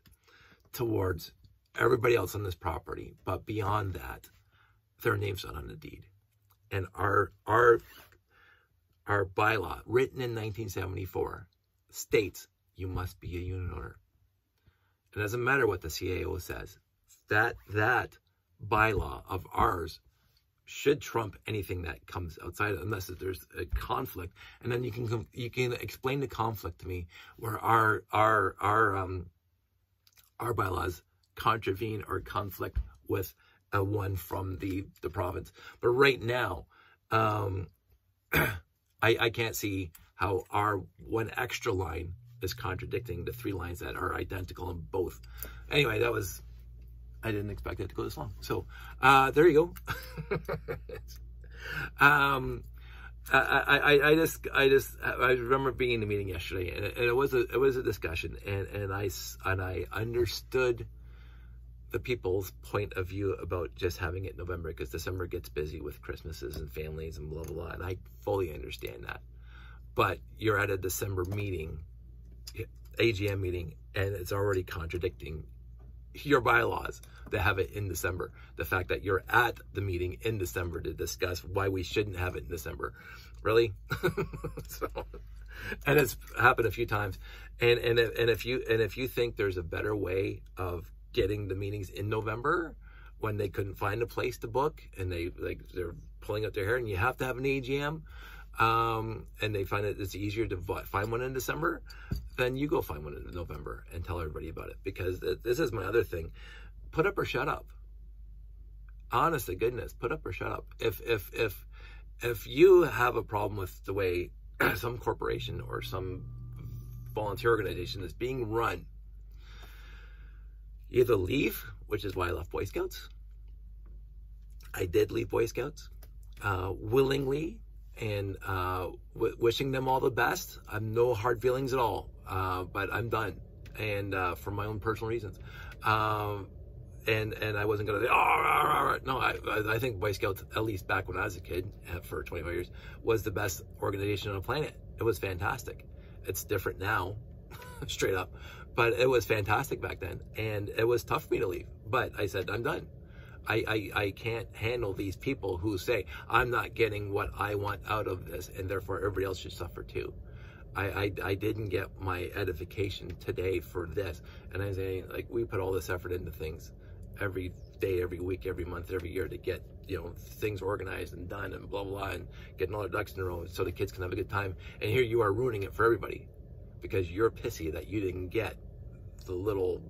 towards everybody else on this property. But beyond that, their name's not on the deed. And our bylaw, written in 1974, states you must be a unit owner. It doesn't matter what the CAO says. That bylaw of ours should trump anything that comes outside, unless there's a conflict. And then you can explain the conflict to me where our bylaws contravene or conflict with one from the province. But right now, I can't see how our one extra line is contradicting the 3 lines that are identical in both. Anyway, I didn't expect it to go this long. So there you go. I remember being in the meeting yesterday, and it was a discussion, and I understood the people's point of view about just having it in November, because December gets busy with Christmases and families and blah blah blah, and I fully understand that. But you're at a December meeting, AGM meeting, and it's already contradicting your bylaws to have it in December. The fact that you're at the meeting in December to discuss why we shouldn't have it in December. Really? So, and it's happened a few times. And if you think there's a better way of getting the meetings in November when they couldn't find a place to book, and they're pulling out their hair, and you have to have an AGM, and they find it's easier to find one in December, then you go find one in November and tell everybody about it. Because this is my other thing: put up or shut up. Honest to goodness, put up or shut up. If you have a problem with the way some corporation or some volunteer organization is being run, either leave, which is why I left Boy Scouts. I did leave Boy Scouts willingly, and wishing them all the best. I have no hard feelings at all, but I'm done, and for my own personal reasons. And I wasn't gonna say, oh, no. I think Boy Scouts, at least back when I was a kid, for 25 years, was the best organization on the planet. It was fantastic. It's different now, straight up, but it was fantastic back then, and it was tough for me to leave. But I said, I'm done. I can't handle these people who say, I'm not getting what I want out of this, and therefore everybody else should suffer too. I didn't get my edification today for this. And I'm saying, like, we put all this effort into things every day, every week, every month, every year to get, things organized and done and blah, blah, blah, and getting all the ducks in a row so the kids can have a good time. And here you are ruining it for everybody because you're pissy that you didn't get the little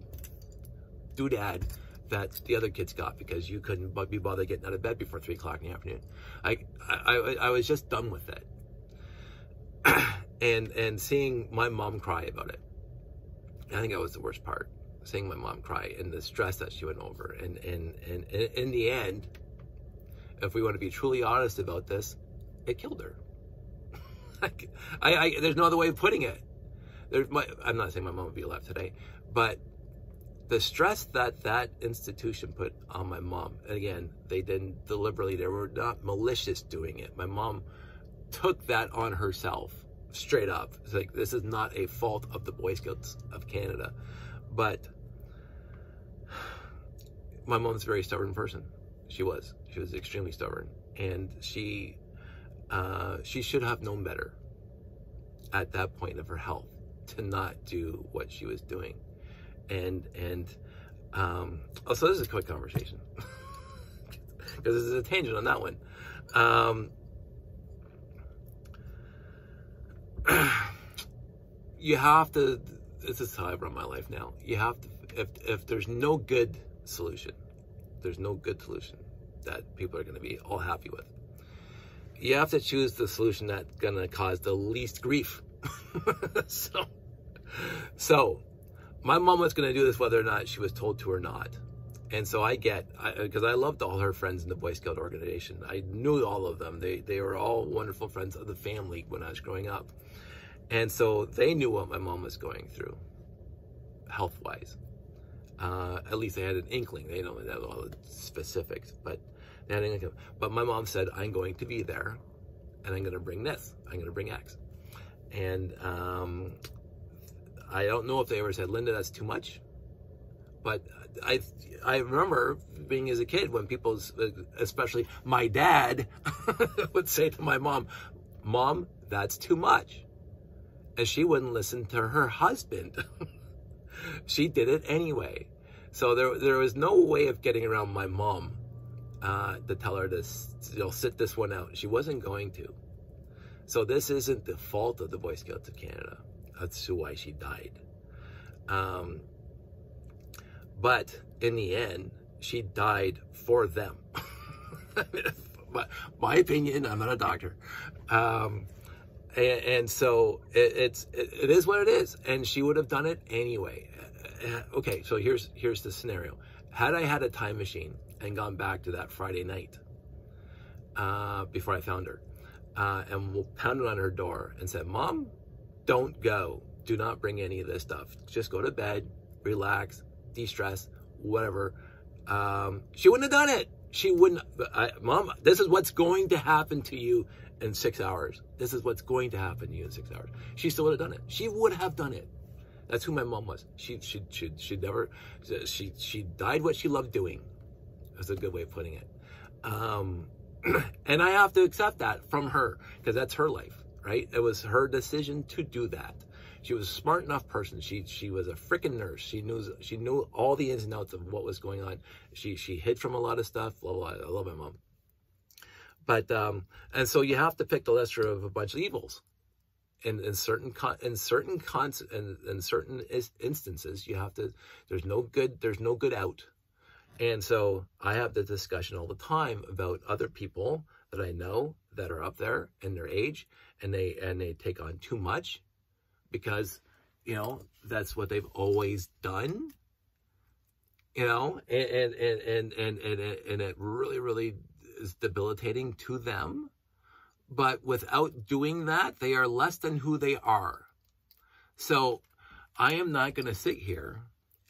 doodad that the other kids got because you couldn't be bothered getting out of bed before 3 o'clock in the afternoon. I was just done with it. And seeing my mom cry about it, I think that was the worst part. Seeing my mom cry and the stress that she went over. And in the end, if we want to be truly honest about this, it killed her. There's no other way of putting it. I'm not saying my mom would be alive today, but the stress that institution put on my mom, and again, they didn't deliberately, they were not malicious doing it. My mom took that on herself, straight up. It's like, this is not a fault of the Boy Scouts of Canada. But my mom's a very stubborn person. She was extremely stubborn. And she should have known better at that point of her health to not do what she was doing. So this is a quick conversation because this is a tangent on that one. You have to, this is how I run my life now. You have to, if there's no good solution, there's no good solution that people are going to be all happy with. You have to choose the solution that's going to cause the least grief. So my mom was going to do this whether or not she was told to or not. And so because I loved all her friends in the Boy Scout organization. I knew all of them. They were all wonderful friends of the family when I was growing up. And so they knew what my mom was going through, health-wise. At least they had an inkling. They don't have all the specifics, but they had an inkling. But my mom said, I'm going to be there, and I'm going to bring this. I'm going to bring X. And I don't know if they ever said, Linda, that's too much. But I remember being as a kid when people, especially my dad, would say to my mom, Mom, that's too much. And she wouldn't listen to her husband She did it anyway. So there was no way of getting around my mom to tell her to sit this one out. She wasn't going to. So this isn't the fault of the Boy Scouts of Canada. That's why she died. But in the end, she died for them. My opinion, I'm not a doctor. And so it is what it is. And she would have done it anyway. Okay, so here's the scenario. Had I had a time machine and gone back to that Friday night before I found her, and pounded on her door and said, Mom, don't go. Do not bring any of this stuff. Just go to bed, relax, de-stress, whatever. She wouldn't have done it. She wouldn't. Mom, this is what's going to happen to you in 6 hours. This is what's going to happen to you in 6 hours. She still would have done it. She would have done it. That's who my mom was. She died what she loved doing. That's a good way of putting it. And I have to accept that from her, because that's her life, right? It was her decision to do that. She was a smart enough person. She was a freaking nurse. She knew all the ins and outs of what was going on. She hid from a lot of stuff. Blah, blah, blah. I love my mom. But and so you have to pick the lesser of a bunch of evils. In certain instances, you have to. There's no good out. And so I have the discussion all the time about other people that I know that are up there in their age, and they take on too much because, you know, that's what they've always done. You know, and it really is debilitating to them. But without doing that, they are less than who they are. So I am not going to sit here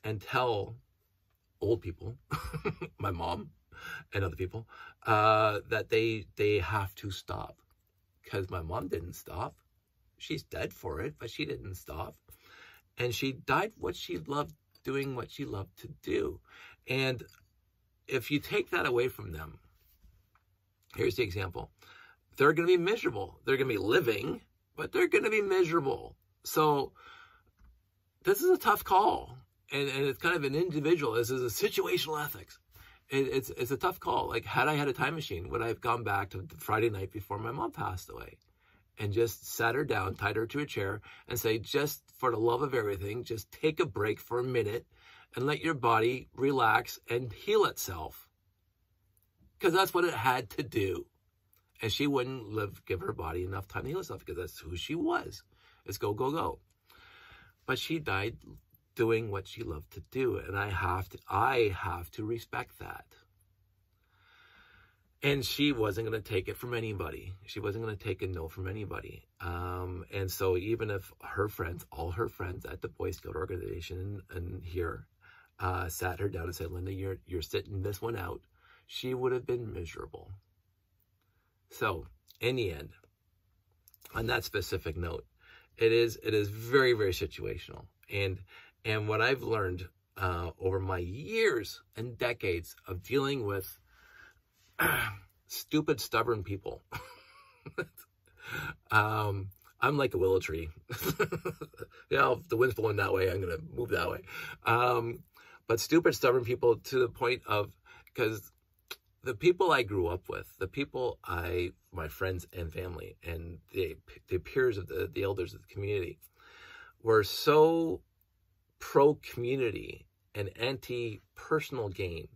and tell old people, my mom and other people, that they have to stop. Because my mom didn't stop. She's dead for it, but she didn't stop. And she died what she loved, doing what she loved to do. And if you take that away from them, here's the example. They're going to be miserable. They're going to be living, but they're going to be miserable. So this is a tough call. And it's kind of an individual. This is a situational ethics. It's a tough call. Like, had I had a time machine, would I have gone back to the Friday night before my mom passed away and just sat her down, tied her to a chair, and say, just for the love of everything, just take a break for a minute and let your body relax and heal itself. Because that's what it had to do. And she wouldn't give her body enough time to heal herself, because that's who she was. It's go, go, go. But she died doing what she loved to do, and I have to respect that. And she wasn't going to take it from anybody. She wasn't going to take a no from anybody. And so even if her friends, all her friends at the Boy Scout organization and here, sat her down and said, Linda, you're sitting this one out, she would have been miserable. So in the end, on that specific note, it is very, very situational. And what I've learned over my years and decades of dealing with stupid, stubborn people, I'm like a willow tree. You know, if the wind's blowing that way, I'm going to move that way. But stupid, stubborn people, to the point of, because the people I grew up with, the people my friends and family, and the peers of the elders of the community, were so pro-community and anti-personal gain.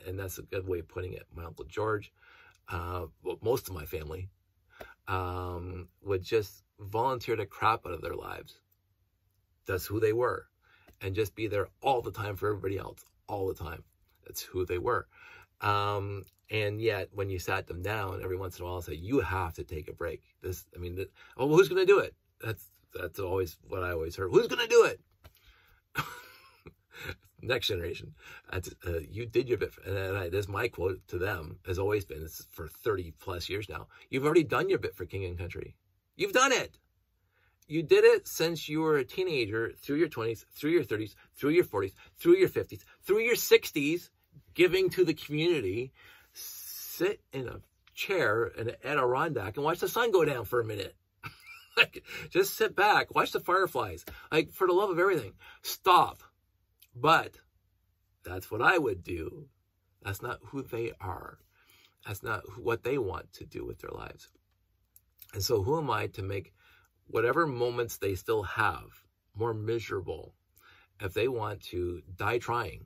And that's a good way of putting it. My Uncle George, well, most of my family, would just volunteer the crap out of their lives. That's who they were. And just be there all the time for everybody else, all the time. That's who they were. And yet, when you sat them down, every once in a while, say, you have to take a break. Oh, who's going to do it? That's always what I always heard. Who's going to do it? Next generation. You did your bit. And this, my quote to them has always been, it's for 30 plus years now, you've already done your bit for King and Country. You've done it. You did it since you were a teenager, through your 20s, through your 30s, through your 40s, through your 50s, through your 60s, giving to the community. Sit in a chair in an Adirondack and watch the sun go down for a minute. Like, just sit back, watch the fireflies. Like, for the love of everything, stop. But that's what I would do. That's not who they are. That's not what they want to do with their lives. And so who am I to make whatever moments they still have more miserable? If they want to die trying,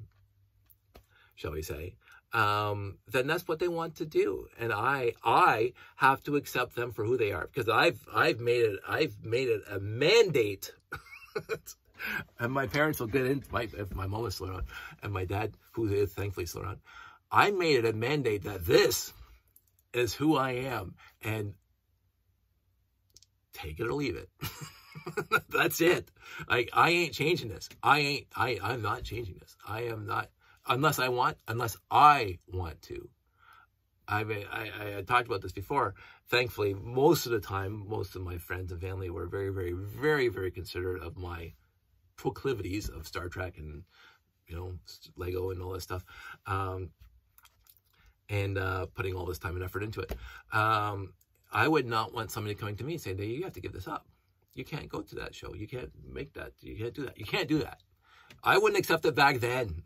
shall we say, then that's what they want to do. And I have to accept them for who they are, because I've made it a mandate. And my parents will get in, if my mom is still around, and my dad, who is thankfully still around, I made it a mandate that this is who I am, and take it or leave it. That's it. I ain't changing this. I'm not changing this. I am not, unless I want to. I talked about this before. Thankfully, most of the time, most of my friends and family were very, very, very, very considerate of my proclivities of Star Trek and, Lego and all that stuff. And putting all this time and effort into it. I would not want somebody coming to me and saying, you have to give this up. You can't go to that show. You can't make that. You can't do that. You can't do that. I wouldn't accept it back then.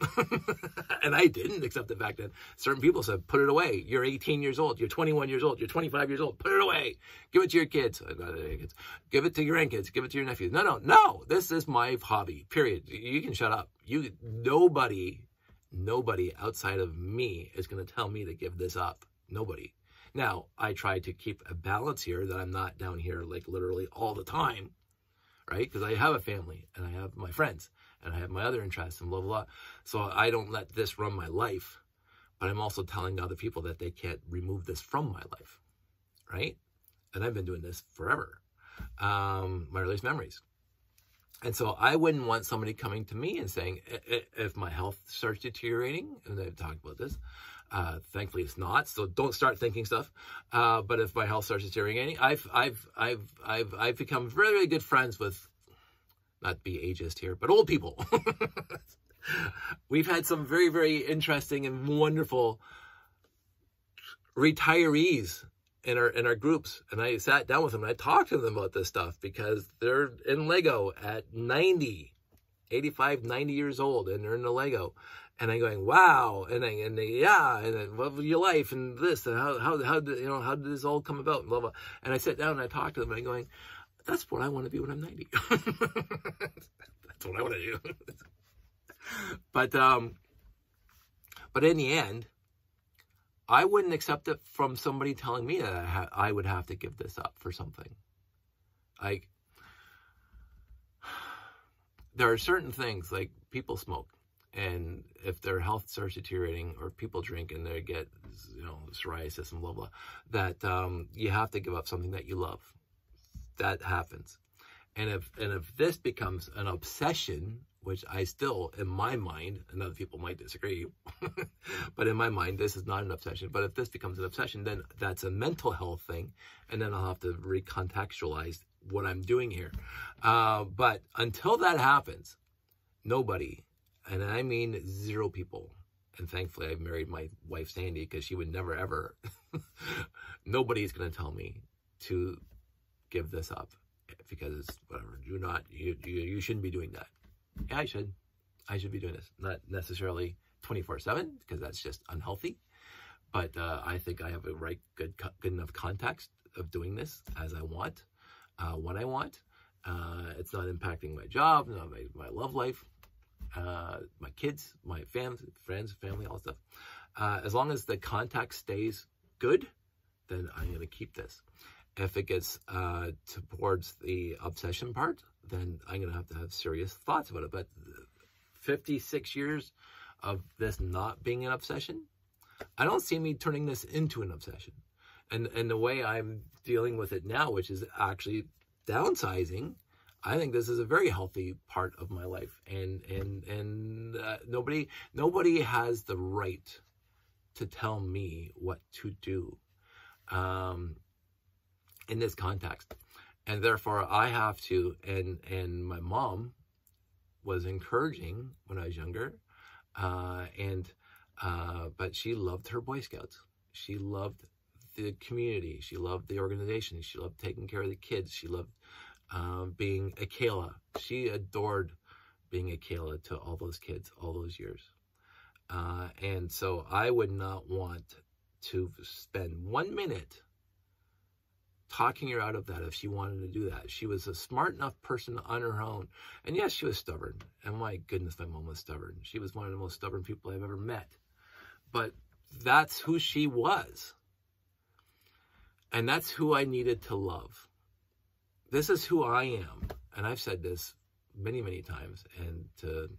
And I didn't accept it back then. Certain people said, put it away. You're 18 years old. You're 21 years old. You're 25 years old. Put it away. Give it to your kids. Give it to your grandkids. Give it to your nephews. No. This is my hobby, period. You can shut up. Nobody outside of me is going to tell me to give this up. Nobody. Now, I try to keep a balance here, that I'm not down here like literally all the time, right? Because I have a family, and I have my friends, and I have my other interests, and blah, blah, blah. So I don't let this run my life, but I'm also telling other people that they can't remove this from my life, right? And I've been doing this forever, my earliest memories. And so I wouldn't want somebody coming to me and saying, if my health starts deteriorating, and I've talked about this, thankfully it's not, so don't start thinking stuff. But if my health starts deteriorating, I've become very, very good friends with, not to be ageist here, but old people. We've had some very, very interesting and wonderful retirees in our groups, and I sat down with them and I talked to them about this stuff, because they're in Lego at 85, 90 years old, and they're in the Lego, and I'm going, wow, and then what was your life, and this, and how did this all come about, and blah blah. And I sit down and I talk to them, and I'm going, that's what I want to be when I'm 90. That's what I want to do. But in the end, I wouldn't accept it from somebody telling me that I would have to give this up for something. Like, there are certain things, like people smoke, and if their health starts deteriorating, or people drink and they get, psoriasis and blah, blah, that you have to give up something that you love. That happens. And if this becomes an obsession, which I still, in my mind, and other people might disagree, but in my mind, this is not an obsession. But if this becomes an obsession, then that's a mental health thing, and then I'll have to recontextualize what I'm doing here. But until that happens, nobody, and I mean 0 people, and thankfully I've married my wife Sandy, because she would never ever, nobody's going to tell me to give this up, because whatever, you shouldn't be doing that. Yeah, I should be doing this. Not necessarily 24/7, because that's just unhealthy. But I think I have a good enough context of doing this as I want, when I want. It's not impacting my job, not my love life, my kids, my friends, family, all that stuff. As long as the context stays good, then I'm going to keep this. If it gets towards the obsession part, then I'm going to have serious thoughts about it. But 56 years of this not being an obsession, I don't see me turning this into an obsession. And the way I'm dealing with it now, which is actually downsizing, I think this is a very healthy part of my life. And nobody has the right to tell me what to do in this context. And therefore I have to, and my mom was encouraging when I was younger, but she loved her Boy Scouts. She loved the community. She loved the organization. She loved taking care of the kids. She loved being a Kayla. She adored being a Kayla to all those kids all those years. And so I would not want to spend 1 minute talking her out of that if she wanted to do that. She was a smart enough person on her own. And yes, she was stubborn. And my goodness, my mom was stubborn. She was one of the most stubborn people I've ever met. But that's who she was. And that's who I needed to love. This is who I am. And I've said this many, many times, and to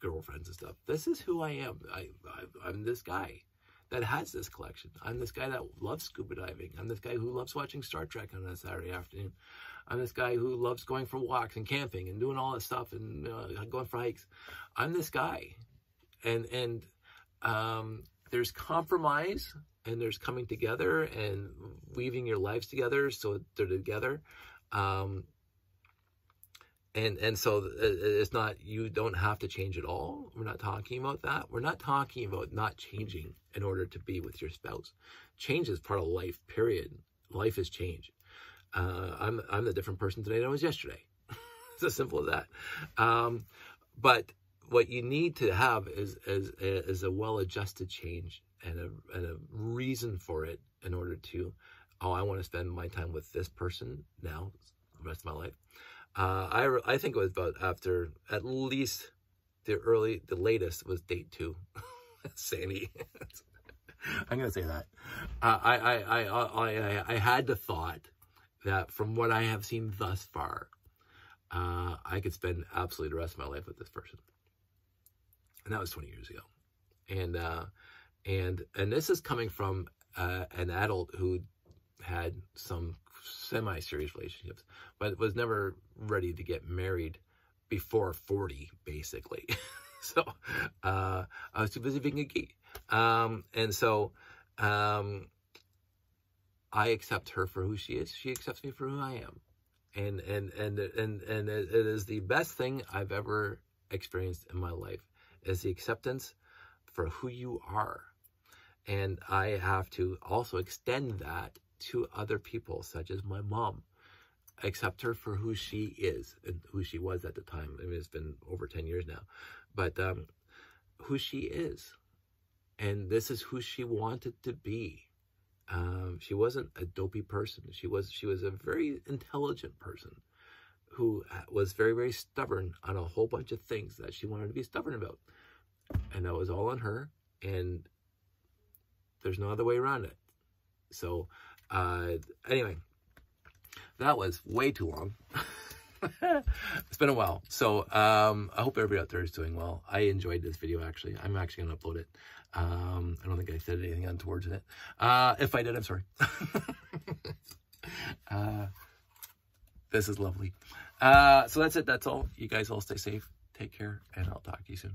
girlfriends and stuff. This is who I am. I'm this guy that has this collection. I'm this guy that loves scuba diving. I'm this guy who loves watching Star Trek on a Saturday afternoon. I'm this guy who loves going for walks and camping and doing all this stuff and going for hikes. I'm this guy. And there's compromise, and there's coming together and weaving your lives together so they're together. And so it's not, you don't have to change at all. We're not talking about that. We're not talking about not changing in order to be with your spouse. Change is part of life, period. Life is change. I'm the different person today than I was yesterday. It's as simple as that. But what you need to have is a well-adjusted change and a reason for it in order to, oh, I want to spend my time with this person now, the rest of my life. I think it was about after at least the latest was date 2. Sandy. I'm gonna say that. I had the thought that from what I have seen thus far, I could spend absolutely the rest of my life with this person, and that was 20 years ago. And this is coming from an adult who had some semi-serious relationships, but was never ready to get married before 40, basically. So I was too busy being a geek. And so I accept her for who she is. She accepts me for who I am. And it is the best thing I've ever experienced in my life, is the acceptance for who you are. And I have to also extend that to other people, such as my mom. Accept her for who she is and who she was at the time. I mean, it's been over 10 years now, but who she is. And this is who she wanted to be. She wasn't a dopey person. She was a very intelligent person who was very, very stubborn on a whole bunch of things that she wanted to be stubborn about. And that was all on her. And there's no other way around it. So, anyway, that was way too long. It's been a while. So, I hope everybody out there is doing well. I enjoyed this video, actually. I'm actually going to upload it. I don't think I said anything untowards in it. If I did, I'm sorry. This is lovely. So that's it. That's all. You guys all stay safe. Take care, and I'll talk to you soon.